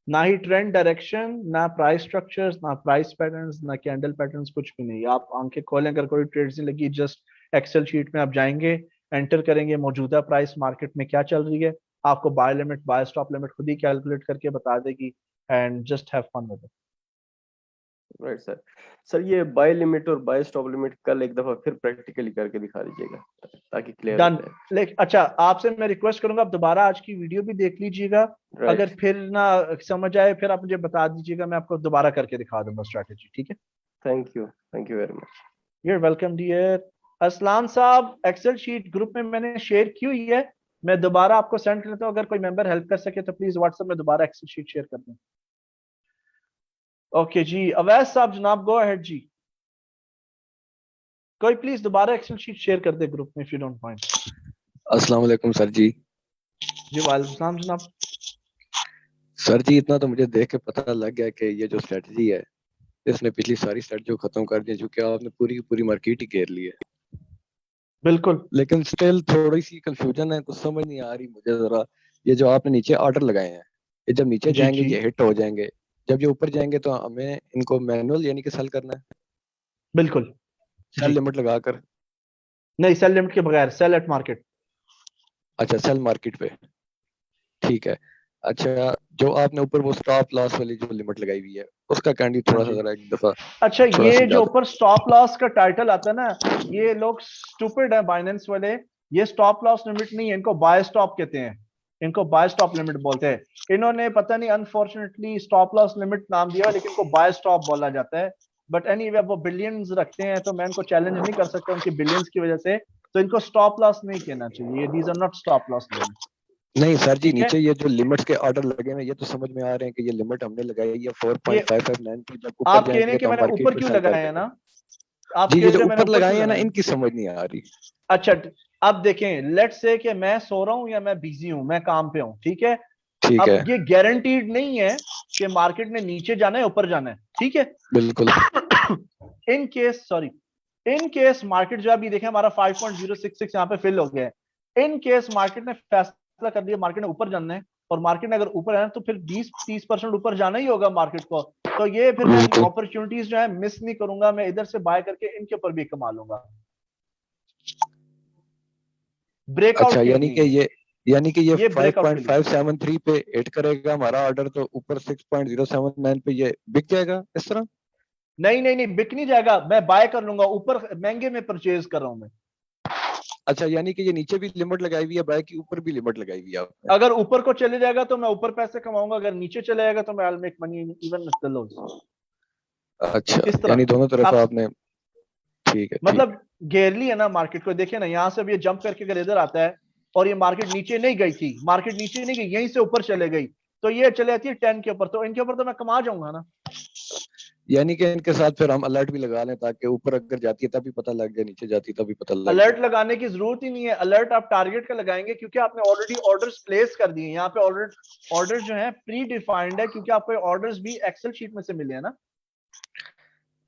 ना ही ट्रेंड डायरेक्शन, ना प्राइस स्ट्रक्चर्स, ना प्राइस पैटर्न्स, ना कैंडल पैटर्न्स, कुछ भी नहीं। आप आंखें खोलें, अगर कोई ट्रेड्स नहीं लगी, जस्ट एक्सेल शीट में आप जाएंगे, एंटर करेंगे मौजूदा प्राइस मार्केट में क्या चल रही है, आपको buy limit buy stop limit खुद ही कैलकुलेट करके बता देगी, and just have fun with it. Right sir. Sir ये बाय लिमिट और बाय स्टॉप लिमिट कल एक दफा फिर प्रैक्टिकली करके दिखा दीजिएगा ताकि क्लियर हो डन। जाए। लेकिन अच्छा, आपसे मैं रिक्वेस्ट करूंगा, आप दोबारा आज की वीडियो भी देख लीजिएगा। अगर राइट। फिर ना समझ आए, फिर आप मुझे बता दीजिएगा, मैं आपको दोबारा करके दिखा दूंगा स्ट्रैटेजी, ठीक है? Thank you very much. You're welcome, dear. Aslan साहब, एक्सेल शीट ग्रुप में मैंने शेयर की हुई है, मैं दोबारा आपको सेंड करता हूँ। अगर कोई मेंबर हेल्प कर सके तो प्लीज व्हाट्सएप में दोबारा एक्सेल शीट शेयर कर दें। ओके जी, अवैस साहब जनाब, गो अहेड जी। कोई प्लीज दोबारा एक्सेल शीट शेयर कर दे ग्रुप में, इफ यू डोंट माइंड। अस्सलाम वालेकुम सर जी। जी वालेकुम सलाम जनाब। सर जी, इतना तो मुझे देख के पता लग गया कि ये जो स्ट्रेटजी है इसने पिछली सारी स्ट्रेटजी को खत्म कर दिया, क्योंकि आपने पूरी की पूरी मार्केट ही घेर ली है। बिल्कुल। लेकिन स्टिल थोड़ी सी कंफ्यूजन है, कुछ समझ नहीं आ रही मुझे जरा। ये जो आपने नीचे ऑर्डर लगाए हैं, ये जब नीचे जी जाएंगे जी, ये हिट हो जाएंगे, जब ये ऊपर जाएंगे तो हमें इनको मैनुअल यानी कि सेल करना है, बिल्कुल सेल जी। लिमिट लगाकर। नहीं, सेल लिमिट के बगैर, सेल एट मार्केट। अच्छा, सेल मार्केट पे, ठीक है। अच्छा, जो आपने ऊपर वो स्टॉप लॉस वाली जो लिमिट लगाई हुई है उसका कैंडी हाँ थोड़ा सा जी। जरा एक दफा अच्छा, थोड़ा ये समझा जो दो। ऊपर स्टॉप लॉस का टाइटल आता है ना, ये लोग स्टूपिड है बाइनेंस वाले। ये स्टॉप लॉस लिमिट नहीं है, इनको बाय स्टॉप कहते हैं, इनको बाय स्टॉप लिमिट बोलते हैं। इन्होंने पता नहीं अनफॉर्चुनेटली स्टॉप लॉस लिमिट नाम दिया, लेकिन इनको बाय स्टॉप बोला जाता है। बट एनीवे, वो बिलियंस रखते हैं तो मैं इनको चैलेंज नहीं कर सकता उनके बिलियंस की वजह से, तो इनको स्टॉप लॉस नहीं कहना चाहिए। These are not stop loss limit, नहीं सर जी, ठीक है? नीचे ये जो लिमिट्स के ऑर्डर लगे हैं ये तो समझ में आ रहे हैं कि ये लिमिट हमने लगाई है ये 4.559 पे, जब ऊपर आप कह रहे हैं जाएंगे कि तो हम मैंने मार्केट ऊपर में क्यों सेल कर लगाए हैं देंगे। ना, आप जी, कह ये रहे जो हैं मैंने ऊपर ऊपर लगाए क्यों हैं ना लगाए हैं? इनकी समझ नहीं आ रही। अच्छा, अब देखें, लेट्स से कि मैं सो रहा हूं या मैं बिजी हूं, मैं काम पे हूं, ठीक है? ठीक है, अब ये गारंटीड नहीं है कि मार्केट ने नीचे जाना है ऊपर जाना है, ठीक है? बिल्कुल। इन केस मार्केट जो अभी देखें हमारा 5.066 यहाँ पे फिल हो गया है। इन केस मार्केट ने फैसला कर दिया मार्केट ने ऊपर जाना है, और मार्केट ने अगर ऊपर जाना है तो फिर 20-30% ऊपर जाना ही होगा मार्केट को। तो ये फिर मैं बिल्कुल। अपॉर्चुनिटीज जो है मिस नहीं करूंगा, मैं इधर से बाय करके इनके ऊपर भी कमा लूंगा। ब्रेकआउट अच्छा, के लिए यानी कि ये ये ब्रेकआउट के लिए 5.573 पे हिट करेगा हमारा ऑर्डर, तो ऊपर 6.079 पे ये बिक जाएगा इस तरह। नहीं नहीं नहीं, बिक नहीं जाएगा, मैं बाय कर लूंगा, ऊपर महंगे में परचेज कर रहा हूं मैं। अच्छा, यानी कि ये नीचे भी लिमिट लगाई हुई है बाय की, ऊपर भी लिमिट लगाई हुई है आपने। अगर ऊपर को चले जाएगा तो मैं ऊपर पैसे कमाऊंगा, अगर नीचे चले जाएगा तो मैं I will make money even with the loss. अच्छा, इस यानी तरह दोनों तरफ आप आपने, ठीक है ठीक मतलब घेर ली है ना मार्केट को। देखिए ना, यहां से अब ये जंप करके अगर इधर आता है और ये मार्केट नीचे नहीं गई थी, मार्केट नीचे नहीं गई, यहीं से ऊपर चले गई, तो ये चले जाती है 10 के ऊपर, तो इनके ऊपर तो मैं कमा जाऊंगा ना। है। यानी कि इनके साथ फिर हम अलर्ट भी लगा लें ताकि ऊपर अगर जाती है तभी पता लग जाए, नीचे जाती है तभी पता लग जाए। अलर्ट लगाने की जरूरत ही नहीं है, अलर्ट आप टारगेट का लगाएंगे, क्योंकि आपने ऑलरेडी ऑर्डर्स प्लेस कर दिए। यहाँ पे ऑर्डर जो है प्री डिफाइंड है, क्योंकि आपको ऑर्डर्स भी एक्सेल शीट में से मिले हैं ना,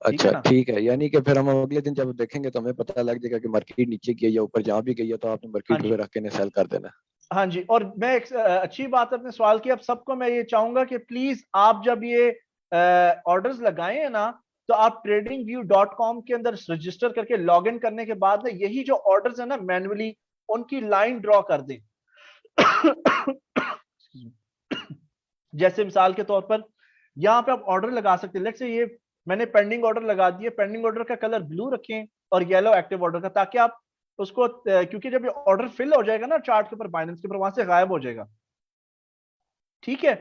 ठीक है अच्छा ना? ठीक है, यानी कि फिर हम अगले दिन जब देखेंगे तो हमें पता लग जाएगा कि मार्केट नीचे गई है या ऊपर, जहां भी गई है तो आपने हाँ मार्केट जी, पे रख के सेल कर देना। हाँ जी। और मैं एक अच्छी बात अपने सवाल की, अब सबको मैं ये चाहूंगा कि प्लीज आप जब ये ऑर्डर्स लगाए हैं ना, तो आप tradingview.com के अंदर रजिस्टर करके लॉग इन करने के बाद ना, यही जो ऑर्डर्स है ना मैन्युअली, उनकी लाइन ड्रॉ कर दें। जैसे मिसाल के तौर पर यहाँ पे आप ऑर्डर लगा सकते हैं, लेट्स से ये मैंने पेंडिंग ऑर्डर लगा दिए, पेंडिंग ऑर्डर का कलर ब्लू रखें और येलो एक्टिव ऑर्डर का, ताकि आप उसको क्योंकि जब ये ऑर्डर फिल हो जाएगा ना चार्ट के ऊपर, बाइनेंस के ऊपर, वहां से गायब हो जाएगा, ठीक है?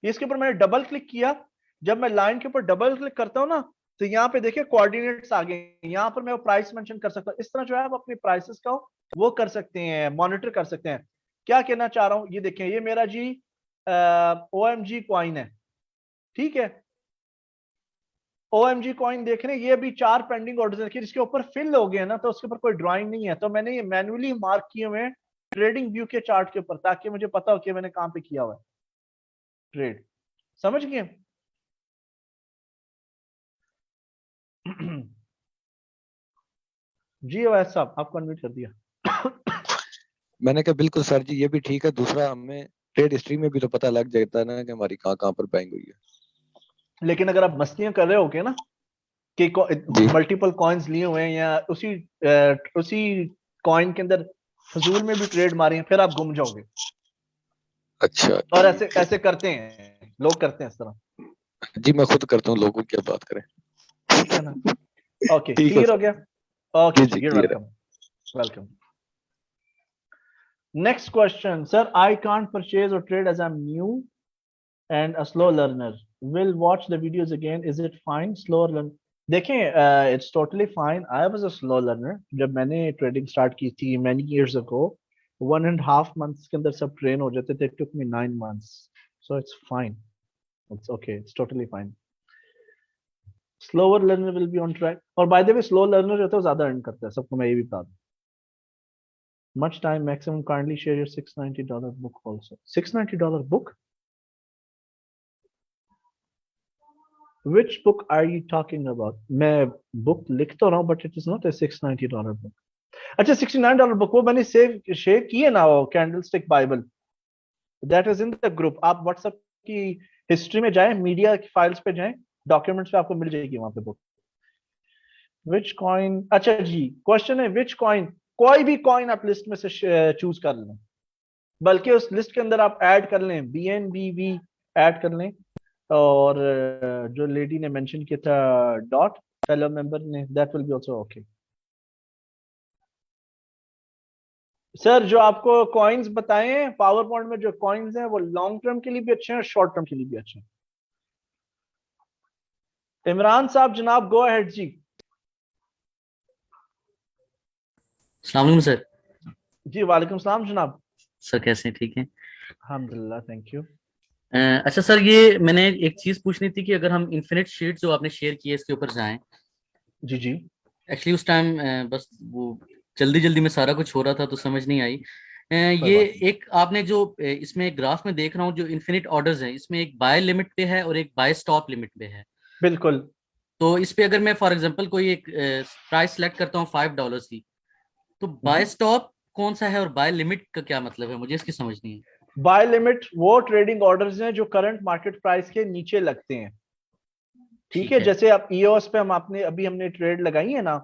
इसके ऊपर मैंने डबल क्लिक किया, जब मैं लाइन के ऊपर डबल क्लिक करता हूँ ना, तो यहाँ पे देखिए कोऑर्डिनेट्स आ गए, यहाँ पर मैं वो प्राइस मेंशन कर सकता हूँ। इस तरह जो है आप अपने प्राइसेस का वो कर सकते हैं, मॉनिटर कर सकते हैं। क्या कहना चाह रहा हूँ, ये देखें, ये मेरा जी OMG कॉइन है, ठीक है। OMG कॉइन देख रहे हैं, ये अभी 4 पेंडिंग ऑर्डर्स हैं, इसके ऊपर फिल हो गए ना, तो उसके ऊपर कोई ड्राइंग नहीं है, तो मैंने ये मैन्युअली मार्क किए हुए हैं ट्रेडिंग व्यू के चार्ट के ऊपर, ताकि मुझे पता हो कि मैंने कहां पे किया हुआ है ट्रेड। समझ गए? जी अवैध साहब, आपको अनम्यूट कर दिया। मैंने कहा बिल्कुल सर जी, ये भी ठीक है। दूसरा, हमें ट्रेड हिस्ट्री में भी तो पता लग जाता है ना कि हमारी कहाँ कहाँ पर बाइंग हुई है। लेकिन अगर आप मस्तियां कर रहे होगे ना कि जी मल्टीपल कॉइन्स लिए हुए हैं, या उसी कॉइन के अंदर फजूल में भी ट्रेड मारे हैं, फिर आप गुम जाओगे। अच्छा, और ठीक ऐसे है। ऐसे करते हैं लोग, करते हैं इस तरह। जी मैं खुद करता हूँ, लोगों की क्या बात करें। ठीक है ना? ओके, ठीक है क्लियर हो सर। गया? ओके जी जी, जी you're क्लियर है। welcome. Welcome. Next question, sir. I can't purchase or trade as I'm new and a slow learner. Will watch the videos again. Is it fine? Slow learn. देखें, it's totally fine. I was a slow learner. जब मैंने trading start की थी many years ago, 1.5 months के अंदर सब train हो जाते थे. It took me 9 months. So it's fine. It's okay. It's totally fine. Slower learner will be on track. और by the way, slow learner जो होता है वो ज्यादा earn करता है. सबको मैं ये भी बता दूं. Much time maximum. Kindly share your $690 book also. $690 book? Which book are you talking about? मैं book लिख तो रहा हूँ, but it is not a $690 book. अच्छा, $69 book वो मैंने शेयर की है ना, वो candlestick Bible. That is in the group. आप WhatsApp की हिस्ट्री में जाएं, मीडिया की फाइल्स पे जाएं, डॉक्यूमेंट्स पे आपको मिल जाएगी वहां पे बुक. Which coin? अच्छा जी, क्वेश्चन है which coin. कोई भी कॉइन आप लिस्ट में से चूज कर लें, बल्कि उस लिस्ट के अंदर आप ऐड कर लें, BNBV ऐड कर लें, और जो लेडी ने मेंशन किया था डॉट, फेलो मेंबर ने, that will be also okay. Sir जो आपको कॉइन्स बताएं पावर पॉइंट में, जो कॉइन्स हैं वो लॉन्ग टर्म के लिए भी अच्छे हैं और शॉर्ट टर्म के लिए भी अच्छे हैं. इमरान साहब जनाब, गो अहेड जी. अस्सलाम वालेकुम सर। जी वालेकुम सलाम जनाब. सर कैसे हैं? ठीक हैं? अल्हम्दुलिल्लाह, थैंक यू. अच्छा सर, ये मैंने एक चीज पूछनी थी कि अगर हम इन्फिनिट शीट जो आपने शेयर की है इसके ऊपर जाएं। जी जी. एक्चुअली उस टाइम बस वो जल्दी जल्दी में सारा कुछ हो रहा था तो समझ नहीं आई। कोई ये बात नहीं. एक आपने जो इसमें ग्राफ में देख रहा हूँ जो इन्फिनिट ऑर्डर्स हैं, इसमें एक बाय लिमिट पे है और एक बाय स्टॉप लिमिट पे है। बिल्कुल. तो इस पे अगर मैं फॉर एग्जांपल कोई एक प्राइस सेलेक्ट करता हूँ $5 की, तो बाय स्टॉप कौन सा है और बाय लिमिट का क्या मतलब है, मुझे इसकी समझ नहीं है। बाय लिमिट वो ट्रेडिंग ऑर्डर्स हैं जो करंट मार्केट प्राइस के नीचे लगते हैं. ठीक है, जैसे आप EOS पे हमने ट्रेड लगाई है ना,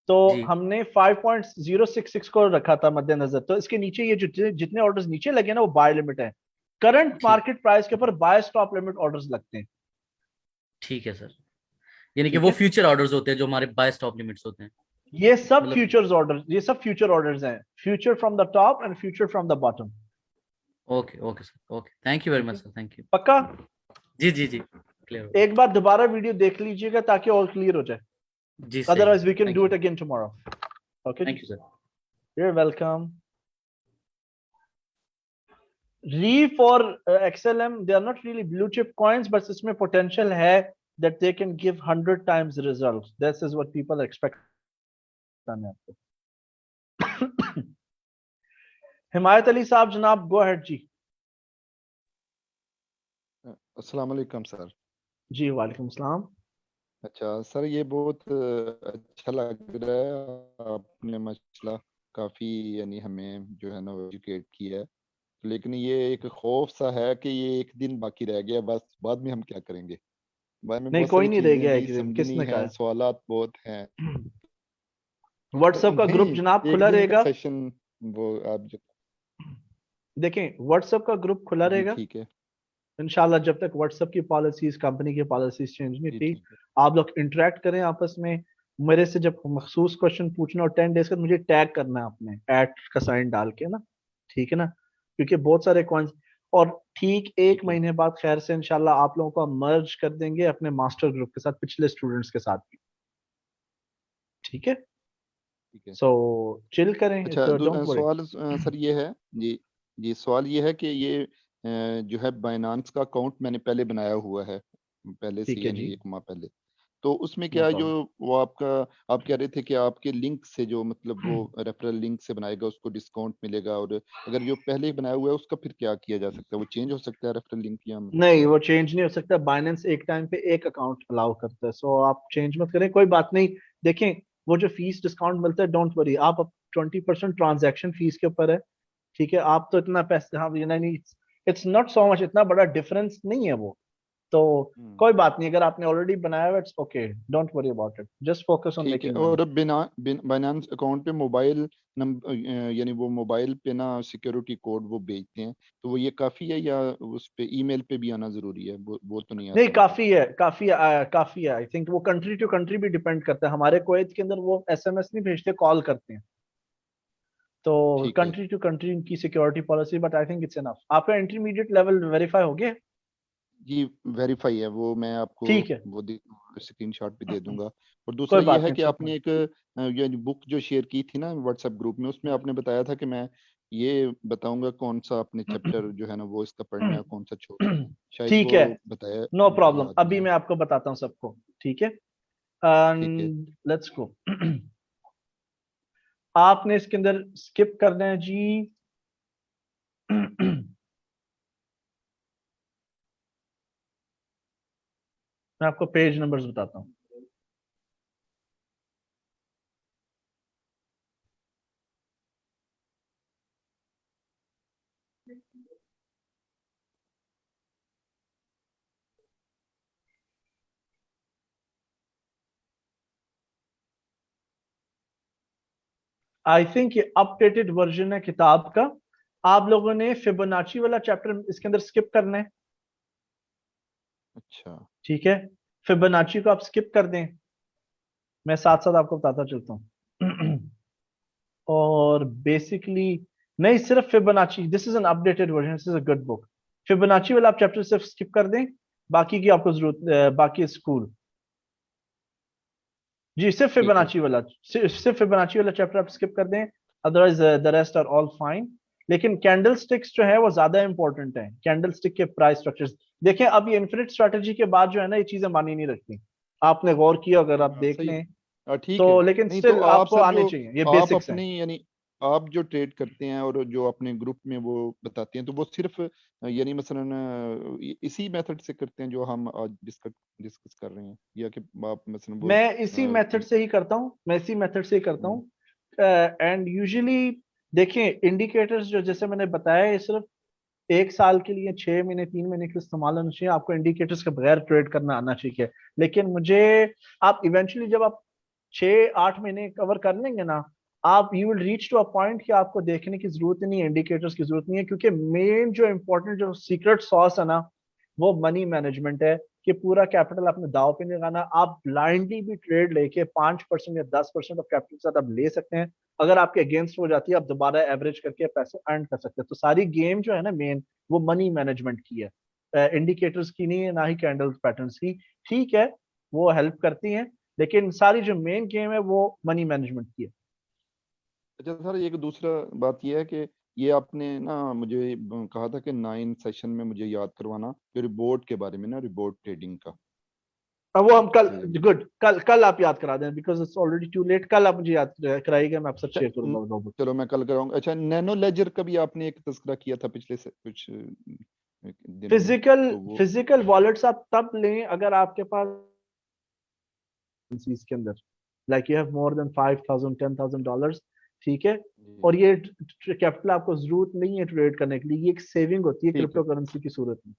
तो जी हमने 5.066 को रखा था मद्देनजर, तो इसके नीचे ये जितने ऑर्डर्स नीचे लगे ना वो बाय लिमिट है. करंट ठीक मार्केट प्राइस के ऊपर बाय स्टॉप लिमिट ऑर्डर्स लगते हैं. ठीक है सर, यानी कि ठीक वो है, फ्यूचर ऑर्डर्स होते हैं जो हमारे बाय स्टॉप लिमिट्स होते हैं। ये सब मतलब फ्यूचर्स ऑर्डर, ये सब फ्यूचर ऑर्डर्स हैं. Future from the top and future from the bottom. Okay okay sir, okay, thank you very ठीक मच है, सर, थैंक यू। पक्का. जी जी जी, क्लियर हो एक बार दोबारा वीडियो देख लीजिएगा ताकि और क्लियर हो जाए. जी, सही Otherwise we can thank do you, it again tomorrow. Okay thank जी. You sir. You're welcome. Reef or XLM, they are not really blue chip coins, but इसमें potential है that they can give 100 times results. This is what people expect. हिमायत अली साहब जनाब, गो ahead जी. अस्सलाम वालेकुम sir. जी वालेकुम सलाम. अच्छा सर, ये बहुत अच्छा लग रहा है, आपने माशाल्लाह काफ़ी यानी हमें जो है ना एजुकेट किया है, लेकिन ये एक खौफ सा है कि ये एक दिन बाकी रह गया, बस बाद में हम क्या करेंगे। बाद में नहीं, बहुत कोई सारी नहीं रह चीज़ें गया जी एक दिन, समझनी किसने है, कहा? सवालात बहुत हैं। व्हाट्सएप का ग्रुप नहीं, जनाब एक खुला दिन का रहेगा. सेशन वो आप जो देखें, व्हाट्सएप का ग्रुप खुला जी रहेगा ठीक है, इंशाल्लाह, जब तक व्हाट्सएप की पॉलिसीज, कंपनी की पॉलिसीज चेंज नहीं जी होती. ठीक है, आप लोग इंटरेक्ट करें आपस में. मेरे से जब मखसूस क्वेश्चन पूछना और 10 डेज का मुझे टैग करना है आपने, एट का साइन डाल के ना. ठीक है ना, क्योंकि बहुत सारे कॉइन्स और ठीक एक ठीक है। महीने बाद खैर से इंशाल्लाह आप लोगों को मर्ज कर देंगे अपने मास्टर ग्रुप के साथ, पिछले स्टूडेंट्स के साथ भी। ठीक है, ठीक है। सो चिल करें, अच्छा डोंट वरी। सवाल सर ये है जी, जी सवाल ये है कि ये जो है बाइनांस का अकाउंट मैंने पहले बनाया हुआ है, पहले से ठीक है यानी जी, 1 माह पहले। तो उसमें नो क्या जो प्रॉब्लम। वो आपका, आप कह रहे थे कि आपके लिंक से जो मतलब वो रेफरल लिंक से बनाएगा उसको डिस्काउंट मिलेगा, और अगर जो पहले ही बनाया हुआ है उसका फिर क्या किया जा सकता है? वो चेंज हो सकता है रेफरल लिंक या मतलब? नहीं, वो चेंज नहीं हो सकता। बाइनेंस एक टाइम पे एक अकाउंट अलाउ करता है, सो आप चेंज मत करें, कोई बात नहीं। देखें, वो जो फीस डिस्काउंट मिलता है, डोंट वरी, आप 20% ट्रांजैक्शन फीस के ऊपर है। ठीक है, आप तो इतना पैसे, हाँ नहीं, इट्स नॉट सो मच, इतना बड़ा डिफरेंस नहीं है वो। तो कोई बात नहीं, अगर आपने ऑलरेडी बनाया हुआ, it's okay, don't worry about it, just focus on ठीक है। Making money. और बाइनांस अकाउंट पे मोबाइल नंबर यानी वो मोबाइल पे ना सिक्योरिटी कोड वो भेजते हैं, तो वो ये काफी है या उस पे ईमेल पे भी आना जरूरी है? वो तो नहीं नहीं, आता मतलब। काफी है, काफी है। आई थिंक वो कंट्री टू कंट्री भी डिपेंड करता है। हमारे कुवैत के अंदर वो एसएमएस नहीं भेजते, कॉल करते हैं। तो ठीक है। कंट्री टू कंट्री की security policy, but I think it's enough. आपका इंटरमीडिएट लेवल वेरीफाई हो गया? जी वेरीफाई है वो, मैं आपको ठीक है, वो स्क्रीनशॉट भी दे दूंगा। और दूसरा कोई ये बात है नहीं, कि चेक आपने एक ये बुक जो शेयर की थी ना व्हाट्सएप ग्रुप में, उसमें आपने बताया था कि मैं ये बताऊंगा कौन सा अपने चैप्टर जो है ना वो इसका पढ़ना है, कौन सा छोड़ना है। शायद ठीक वो है, बताया, नो मुझे प्रॉब्लम, याद नहीं अभी है। मैं आपको बताता हूँ सबको। ठीक है, ठीक है। Let's go. आपने इसके अंदर स्किप करना है जी। मैं आपको पेज नंबर्स बताता हूँ। आई थिंक ये अपडेटेड वर्जन है किताब का। आप लोगों ने फिबोनाची वाला चैप्टर इसके अंदर स्किप करना है। अच्छा। ठीक है, फिबोनाची को आप स्किप कर दें, मैं साथ साथ आपको बताता चलता हूँ। और बेसिकली नहीं, सिर्फ Fibonacci, this is an updated version, this is a good book. Fibonacci वाला आप चैप्टर सिर्फ स्किप कर दें, बाकी की आपको जरूरत, बाकी स्कूल जी, सिर्फ ठीक है। फिबोनाची वाला, सिर्फ फिबोनाची वाला चैप्टर आप स्किप कर दें, otherwise the rest are all fine. लेकिन कैंडल स्टिक्स जो है वो ज्यादा इंपॉर्टेंट है, कैंडल स्टिक के प्राइस स्ट्रक्चर्स। देखें, अब ये इन्फिनिट स्ट्रेटजी के बाद जो है ना, ये चीजें मानी नहीं रखती। आपने गौर किया, अगर आप देख सही। लें ठीक तो, है। लेकिन नहीं तो स्टिल आप आपको सर आने जो चाहिए, ये आप बेसिक्स हैं। अपने यानी आप जो ट्रेड करते हैं और जो अपने ग्रुप में वो बताते हैं, तो वो सिर्फ यानी मसलन इसी मेथड से करते हैं जो हम आज डिस्कस डिस्कस कर रहे हैं, या कि आप मसलन वो मैं इसी मेथड से ही करता हूँ, मैं इसी मेथड से ही करता हूँ। एंड यूजुअली देखें, इंडिकेटर्स जो जैसे मैंने बताया, ये सिर्फ 1 साल के लिए, 6 महीने, 3 महीने के लिए इस्तेमाल होना चाहिए। आपको इंडिकेटर्स के बगैर ट्रेड करना आना चाहिए। लेकिन मुझे, आप इवेंचुअली जब आप 6-8 महीने कवर कर लेंगे ना, आप you will reach to a point कि आपको देखने की जरूरत नहीं है, इंडिकेटर्स की जरूरत नहीं है, क्योंकि मेन जो इंपॉर्टेंट जो सीक्रेट सॉस है ना, वो मनी मैनेजमेंट है। कि पूरा कैपिटल अपने दाव पे नहीं लगाना। आप ब्लाइंडली भी ट्रेड लेके 5% या 10% ऑफ कैपिटल के साथ आप ले सकते हैं। अगर आपके अगेंस्ट हो जाती है, आप दोबारा एवरेज करके पैसे अर्न कर सकते हैं। तो सारी गेम जो है ना मेन, वो मनी मैनेजमेंट की है, इंडिकेटर्स की नहीं है, ना ही कैंडल्स पैटर्न्स की। ठीक है, वो हेल्प करती हैं, लेकिन सारी जो मेन गेम है वो मनी मैनेजमेंट की है। अच्छा सर, एक दूसरा बात यह है कि ये आपने ना मुझे कहा था कि 9 सेशन में मुझे याद करवाना, जो रिपोर्ट के बारे में ना, रिपोर्ट ट्रेडिंग का। अब वो हम कल, तो गुड, कल कल आप याद करा दें, because it's already too late. कल आप मुझे याद कराइएगा, मैं आपसे अच्छा, शेयर करूंगा वो नोटबुक। चलो मैं कल कराऊंगा। अच्छा, नैनो लेजर का भी आपने एक तस्करा किया था पिछले से कुछ दिनों में, फिजिकल तो वो फिजिकल वॉलेट्स आप तब लें अगर आपके पास इसके अंदर, like you have more than 5,000 $10,000। ठीक है, जी, और ये कैपिटल आपको जरूरत नहीं है ट्रेड करने के लिए, ये एक सेविंग होती है ठीक है, क्रिप्टो करेंसी की सूरत में।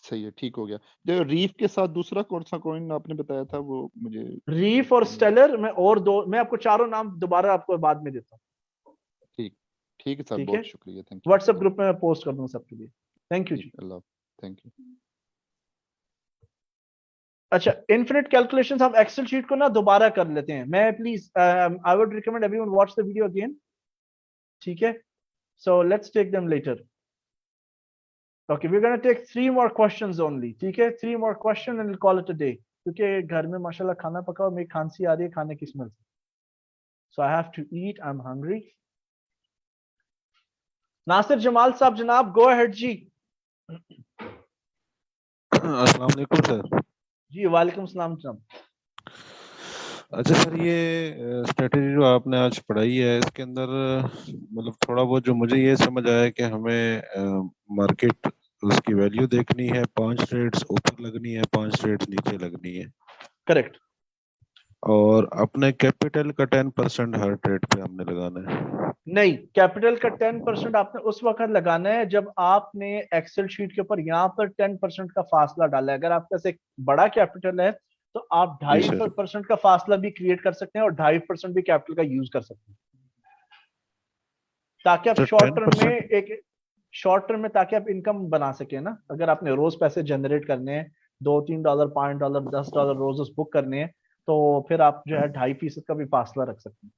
सही है, ठीक हो गया। जो रीफ के साथ दूसरा कौन सा कॉइन आपने बताया था, वो मुझे रीफ और उसका नहीं। स्टेलर, मैं और दो, मैं आपको चारों नाम दोबारा आपको बाद में देता हूँ। ठीक, ठीक है सर, ठीक है, बहुत शुक्रिया, थैंक यू। व्हाट्सएप ग्रुप में मैं पोस्ट कर दूंगा सबके लिए। थैंक यू ठीक, जी। Allah, thank you. अच्छा, इनफिनिट कैलकुलेशंस हम एक्सेल शीट को ना दोबारा कर लेते हैं। मैं please, I would recommend everyone watch the video again. ठीक है, so let's take them later. Okay, we're gonna take 3 more questions only. ठीक है, 3 more question and we'll call it a day. क्योंकि घर में माशाल्लाह खाना पका और मेरी खांसी आ रही है खाने की स्मेल से. So I have to eat. I'm hungry. Nasir Jamal साहब जनाब, go ahead जी. अस्सलाम वालेकुम सर। जी वालेकुम सलाम जनाब. अच्छा सर, ये स्ट्रेटेजी जो आपने आज पढ़ाई है इसके अंदर मतलब थोड़ा बहुत जो मुझे ये समझ आया कि हमें मार्केट उसकी वैल्यू देखनी है, 5 ट्रेड्स ऊपर लगनी है, 5 ट्रेड्स नीचे लगनी है। करेक्ट. और अपने कैपिटल का 10% हर ट्रेड पे हमने लगाना है। नहीं, कैपिटल का 10% आपने उस वक्त लगाना है जब आपने एक्सेल शीट के ऊपर यहाँ पर 10% का फासला डाला है। अगर आपके पास एक बड़ा कैपिटल है तो आप जी सर। 2.5% का फासला भी क्रिएट कर सकते हैं और 2.5% भी कैपिटल का यूज कर सकते हैं, ताकि आप तो शॉर्ट टर्म 10% में शॉर्ट टर्म में ताकि आप इनकम बना सके ना। अगर आपने रोज पैसे जनरेट करने हैं, $2-3, $5, $10 रोज बुक करने हैं, तो फिर आप जो है 2.5% का भी फासला रख सकते हैं।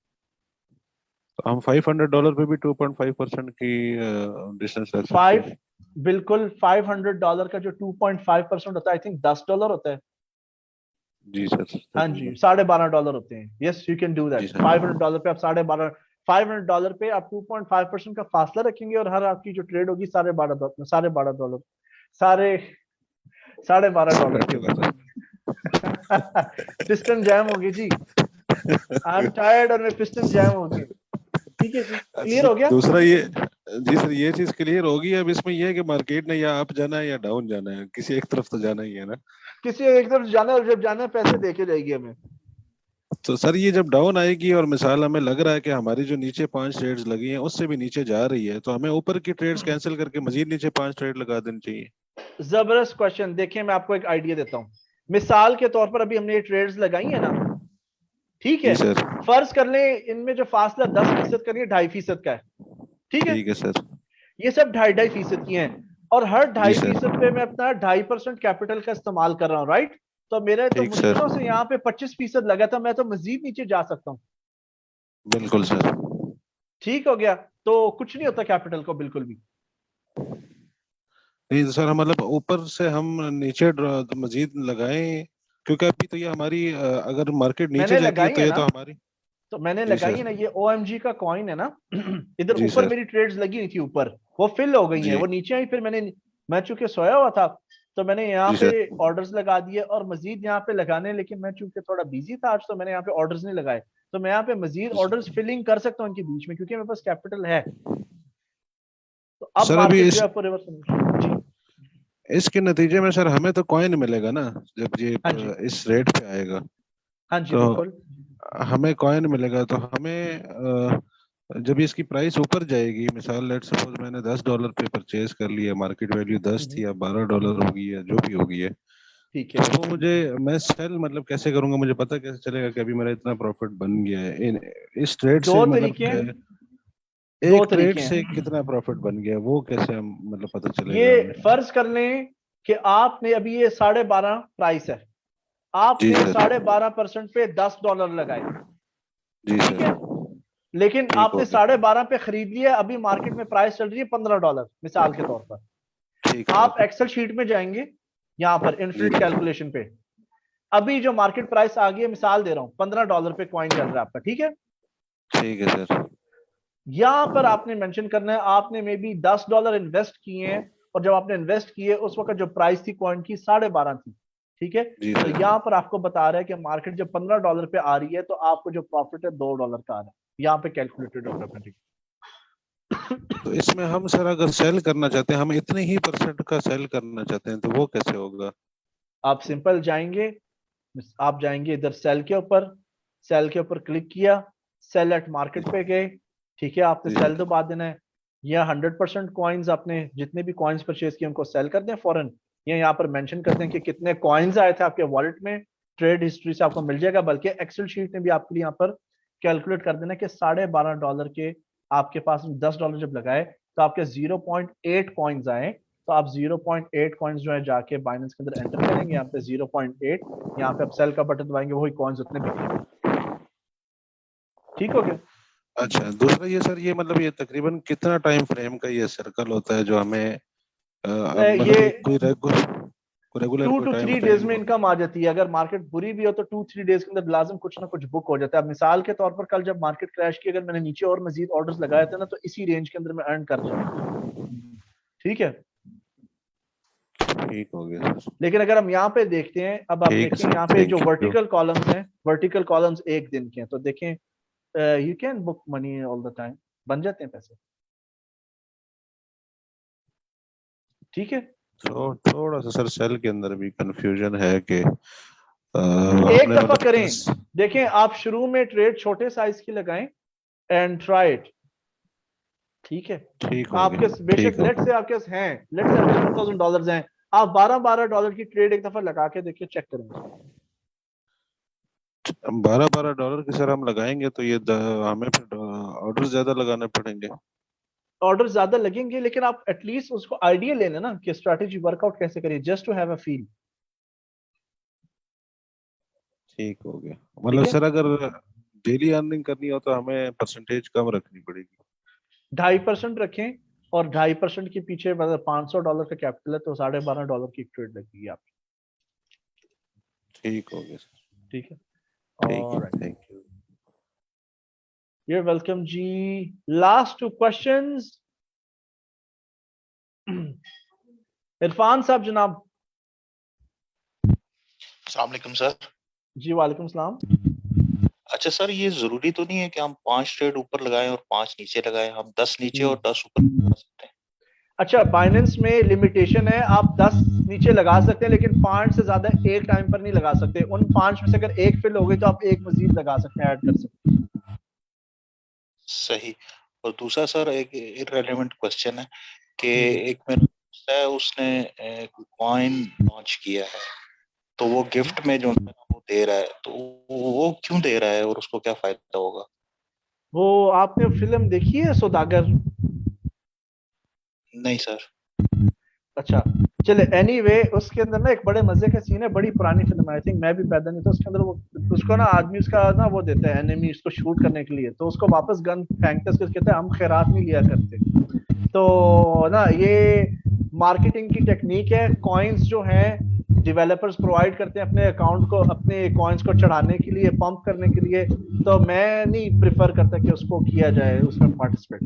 तो हम $500 पे भी 2.5% की डिस्टेंस रख सकते हैं। बिल्कुल, $500 का जो 2.5% होता है, आई थिंक $10 होता है। जी सर। हाँ जी, $12.5 होते हैं। यस, यू कैन डू जी दैट। सर। $500 पे आप $500 पे आप 2.5% का फासला रखेंगे और हर आपकी जो ट्रेड होगी $12.5 $12.5 की होगी। पिस्टन जैम होगी जी। आई एम टायर्ड और मेरे पिस्टन जैम हो गए। ठीक है जी, क्लियर हो गया। दूसरा ये, जी सर, ये चीज क्लियर होगी। अब इसमें ये है कि मार्केट ने या अप जाना है या डाउन जाना है, किसी एक तरफ तो जाना ही है ना। किसी एक तरफ जाना है और जब जाना है पैसे देके जाएगी हमें। तो सर ये जब डाउन आएगी और मिसाल हमें लग रहा है कि हमारी जो नीचे 5 ट्रेड्स लगी हैं उससे भी नीचे जा रही है, तो हमें ऊपर की ट्रेड्स कैंसिल करके मजीद नीचे 5 ट्रेड लगा देनी चाहिए। जबरदस्त क्वेश्चन। देखिए मैं आपको एक आइडिया देता हूँ। मिसाल के तौर पर अभी हमने ये ट्रेड्स लगाई है ना, ठीक है, जी सर। फर्ज कर ले इनमें जो फासला 10% का नहीं है, 2.5% का है। ठीक है, ठीक है सर। ये सब 2.5% की हैं और हर जी सर। 2.5% पे मैं अपना 2.5% कैपिटल का इस्तेमाल कर रहा हूँ, राइट। तो मेरे तो ठीक सर। मुश्किलों से यहाँ पे 25% लगा था, मैं तो मजीद नीचे जा सकता हूँ। बिल्कुल सर। ठीक हो गया, तो कुछ नहीं होता कैपिटल को बिल्कुल भी। नहीं सर, मतलब ऊपर से हम नीचे मजीद लगाएं, क्योंकि अभी तो ये हमारी अगर मार्केट नीचे मैंने जाती है लगाई तो है ये ना, तो हमारी। तो मैंने जी लगाई है सर। ना, ये OMG का कॉइन है ना। इधर जी ऊपर सर। मेरी ट्रेड्स लगी हुई थी ऊपर, वो फिल हो गई हैं, जी। वो नीचे आई। फिर मैं चूंकि सोया हुआ था तो मैंने यहाँ जी पे सर। ऑर्डर्स लगा दिए और मजीद यहाँ पे लगाने, लेकिन मैं चूंकि थोड़ा बिजी था आज तो मैंने यहाँ पे ऑर्डर्स नहीं लगाए। तो मैं यहाँ पे मजीद ऑर्डर्स फिलिंग कर सकता हूँ इनके बीच में, क्योंकि मेरे पास कैपिटल है। तो अब सर अभी मार्केट इस जो है आपको रिवर्स जी। इसके नतीजे में सर हमें तो कॉइन मिलेगा ना, जब ये हाँ जी, इस रेट पे आएगा हाँ जी, तो बिल्कुल। हमें कॉइन मिलेगा। तो हमें जब इसकी प्राइस ऊपर जाएगी, मिसाल लेट सपोज मैंने $10 पे परचेज कर लिया, मार्केट वैल्यू 10 थी या $12 होगी या जो भी होगी है, ठीक है, तो मैं सेल मतलब कैसे करूंगा, मुझे पता कैसे चलेगा कि अभी मेरा इतना प्रॉफिट बन गया है इस ट्रेड से, दो मतलब तरीके हैं, दो एक ट्रेड तरीके से हैं। कितना प्रॉफिट बन गया वो कैसे हम मतलब पता चलेगा ये हमें। फर्ज कर लें कि आपने अभी ये 12.5 प्राइस है, जी आपने सर। 12.5% पे $10 लगाए, जी ठीक है, सर। लेकिन ठीक हो आपने गया। 12.5 पे खरीद लिया। अभी मार्केट में प्राइस चल रही है $15 मिसाल के तौर पर। ठीक आप सर। एक्सेल शीट में जाएंगे, यहाँ पर जी इनफिनिट सर। कैलकुलेशन पे, अभी जो मार्केट प्राइस आ गई है, मिसाल दे रहा हूँ, $15 पे कॉइन चल रहा है आपका, ठीक है। ठीक है सर। यहां पर आपने मेंशन करना है आपने मे बी $10 इन्वेस्ट किए हैं, और जब आपने इन्वेस्ट किए उस वक्त जो प्राइस थी कॉइन की 12.5 थी, ठीक है। जी तो सर। यहाँ पर आपको बता रहा है कि मार्केट जब $15 पे आ रही है तो आपको जो प्रॉफिट है $2 का आ रहा है, यहाँ पे कैलकुलेटेड ऑटोमेटिक। तो इसमें हम सर अगर सेल करना चाहते हैं, हम इतने ही परसेंट का सेल करना चाहते हैं, तो वो कैसे होगा। आप सिंपल जाएंगे, आप जाएंगे इधर सेल के ऊपर क्लिक किया, सेल एट मार्केट पे गए, ठीक है, आपने जी सेल सर। दबा देना है। या 100% कॉइन्स, आपने जितने भी कॉइन्स परचेज किए उनको सेल कर दें फौरन, या यहाँ पर मेंशन कर दें कि कितने कॉइन्स आए थे आपके वॉलेट में। ट्रेड हिस्ट्री से आपको मिल जाएगा, बल्कि एक्सेल शीट में भी आपके लिए यहाँ पर कैलकुलेट कर देना कि $12.5 के आपके पास $10 जब लगाए तो आपके 0.8 कॉइन्स आए। तो आप 0.8 कॉइन्स जो है जाके बाइनेंस के अंदर एंटर करेंगे, यहाँ पे 0.8, यहाँ पे आप सेल का बटन दबाएंगे, वही कॉइन्स उतने बिकेंगे। ठीक हो गया। अच्छा, दूसरा ये सर, ये मतलब ये तकरीबन कितना टाइम फ्रेम का ये सर्कल होता है जो हमें ये कोई रेगुलर 2 कोई to टाइम 3 डेज में इनकम आ जाती है। अगर मार्केट बुरी भी हो तो 2-3 डेज के अंदर लाजम कुछ ना कुछ बुक हो जाता है। अब मिसाल के तौर पर कल जब मार्केट क्रैश की, अगर मैंने नीचे और मजीद ऑर्डर्स लगाए थे ना, तो इसी रेंज के अंदर मैं अर्न कर जाऊंगा। ठीक है, ठीक हो गया सर। लेकिन अगर हम यहाँ पे देखते हैं, अब आप ठीक है देखें सर, यहाँ पे थैंक जो यू। वर्टिकल कॉलम्स हैं, वर्टिकल कॉलम्स एक दिन के हैं, तो देखें you can book money all the time, बन जाते हैं पैसे। ठीक है, तो थोड़ा सा सर सेल के अंदर भी कंफ्यूजन है कि एक आपने दफा मतलब करें, 10 देखें आप शुरू में ट्रेड छोटे साइज की लगाएं एंड ट्राई इट। ठीक है, ठीक हो आपके गया, बेशक ठीक हो लेट से आपके पास हैं, लेट से आपके $1000 हैं, आप $12 की ट्रेड एक दफा लगा के देखिए, चेक करेंगे। $12 की सर हम लगाएंगे तो ये हमें फिर ऑर्डर ज्यादा लगाने पड़ेंगे। ऑर्डर ज्यादा लगेंगे, लेकिन आप एटलीस्ट उसको आइडिया लेना ना कि स्ट्रैटेजी वर्कआउट कैसे करिए, just to have a feel. ठीक हो गया। मतलब है? सर अगर डेली अर्निंग करनी हो तो हमें परसेंटेज कम रखनी पड़ेगी। 2.5% रखें, और 2.5% के पीछे मतलब $500 का कैपिटल है तो $12.5 की ट्रेड लगेगी आपकी। ठीक हो गया सर, ठीक है, ठीक है, alright, thank you. you're welcome जी। लास्ट 2 क्वेश्चंस, इरफान साहब जनाब। अस्सलाम वालेकुम सर। जी वालेकुम सलाम। अच्छा सर, ये जरूरी तो नहीं है कि हम 5 ट्रेड ऊपर लगाएं और 5 नीचे लगाएं, हम 10 नीचे और 10 ऊपर लगा सकते हैं। अच्छा, बाइनेंस में लिमिटेशन है, आप 10 नीचे लगा सकते हैं, लेकिन 5 से ज्यादा एक टाइम पर नहीं लगा सकते। उन 5 में से अगर एक फिल हो गई तो आप एक मजीद लगा सकते हैं, ऐड कर सकते हैं। सही। और दूसरा सर, एक इररिलेवेंट क्वेश्चन है कि एक मेरा दोस्त है, उसने कॉइन लॉन्च किया है, तो वो गिफ्ट में जो वो दे रहा है, तो वो क्यों दे रहा है और उसको क्या फायदा होगा? वो आपने फिल्म देखी है सौदागर? नहीं सर। अच्छा, चले एनीवे, उसके अंदर ना एक बड़े मजे का सीन है, बड़ी पुरानी फिल्म है, आई थिंक मैं भी पैदा नहीं था उसके अंदर। वो उसको ना आदमी उसका ना वो देता है एनिमी उसको शूट करने के लिए, तो उसको वापस गन फेंकते हैं, उसको कहते हैं हम खैरात नहीं लिया करते। तो ना ये मार्केटिंग की टेक्निक है। कॉइन्स जो हैं डेवलपर्स प्रोवाइड करते हैं अपने अकाउंट को, अपने कॉइन्स को चढ़ाने के लिए, पंप करने के लिए, तो मैं नहीं प्रिफर करता कि उसको किया जाए उसमें पार्टिसिपेट।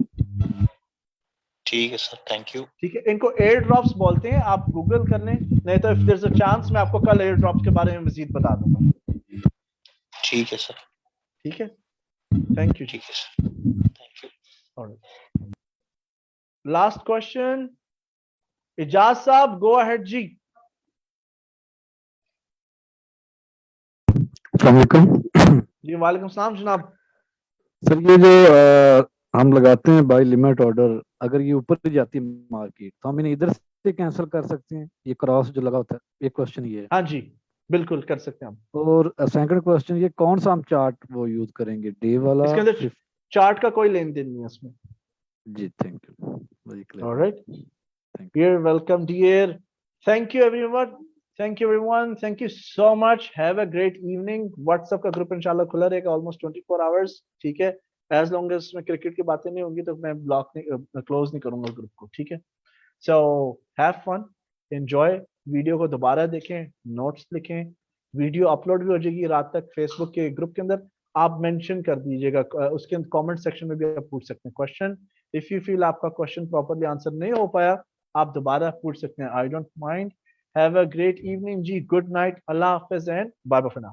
ठीक है सर, थैंक यू। ठीक है, इनको एयर ड्रॉप्स बोलते हैं, आप गूगल कर लें, नहीं तो if there is a chance मैं आपको कल एयर ड्रॉप्स के बारे में मजीद बता दूंगा। ठीक है सर। ठीक है, थैंक यू। ठीक है sir, thank you. Last question, Ijaz साहब गो अहेड जी। जी वालेकुम सलाम जनाब। सर ये जो हम लगाते हैं बाय लिमिट ऑर्डर, अगर ये ऊपर जाती है मार्केट तो हम इन्हें इधर से कैंसिल कर सकते हैं, ये क्रॉस जो लगा होता है? एक क्वेश्चन ये है। हाँ जी, बिल्कुल कर सकते हैं हम। और सेकंड क्वेश्चन, ये कौन सा हम चार्ट वो यूज करेंगे, डे वाला? इसके अंदर चार्ट का कोई लेन देन नहीं है इसमें। जी thank you, very clear. Alright, thank you. you're welcome dear, thank you everyone, thank you everyone, thank you so much, have a great evening। WhatsApp का ग्रुप इंशाल्लाह खुला रहेगा ऑलमोस्ट 24 आवर्स। ठीक है, एज लॉन्ग एज उसमें cricket की बातें नहीं होंगी तो मैं ब्लॉक नहीं, क्लोज नहीं करूंगा ग्रुप को। ठीक है, so have fun, enjoy, video को दोबारा देखें, नोट्स लिखें, वीडियो अपलोड भी हो जाएगी रात तक फेसबुक के ग्रुप के अंदर। आप मेंशन कर दीजिएगा उसके कमेंट सेक्शन में भी आप पूछ सकते हैं क्वेश्चन। इफ यू फील आपका क्वेश्चन प्रॉपर्ली आंसर नहीं हो पाया, आप दोबारा पूछ सकते हैं, I don't mind. Have a great evening जी, गुड नाइट, अल्लाह हाफिज and bye bye for now.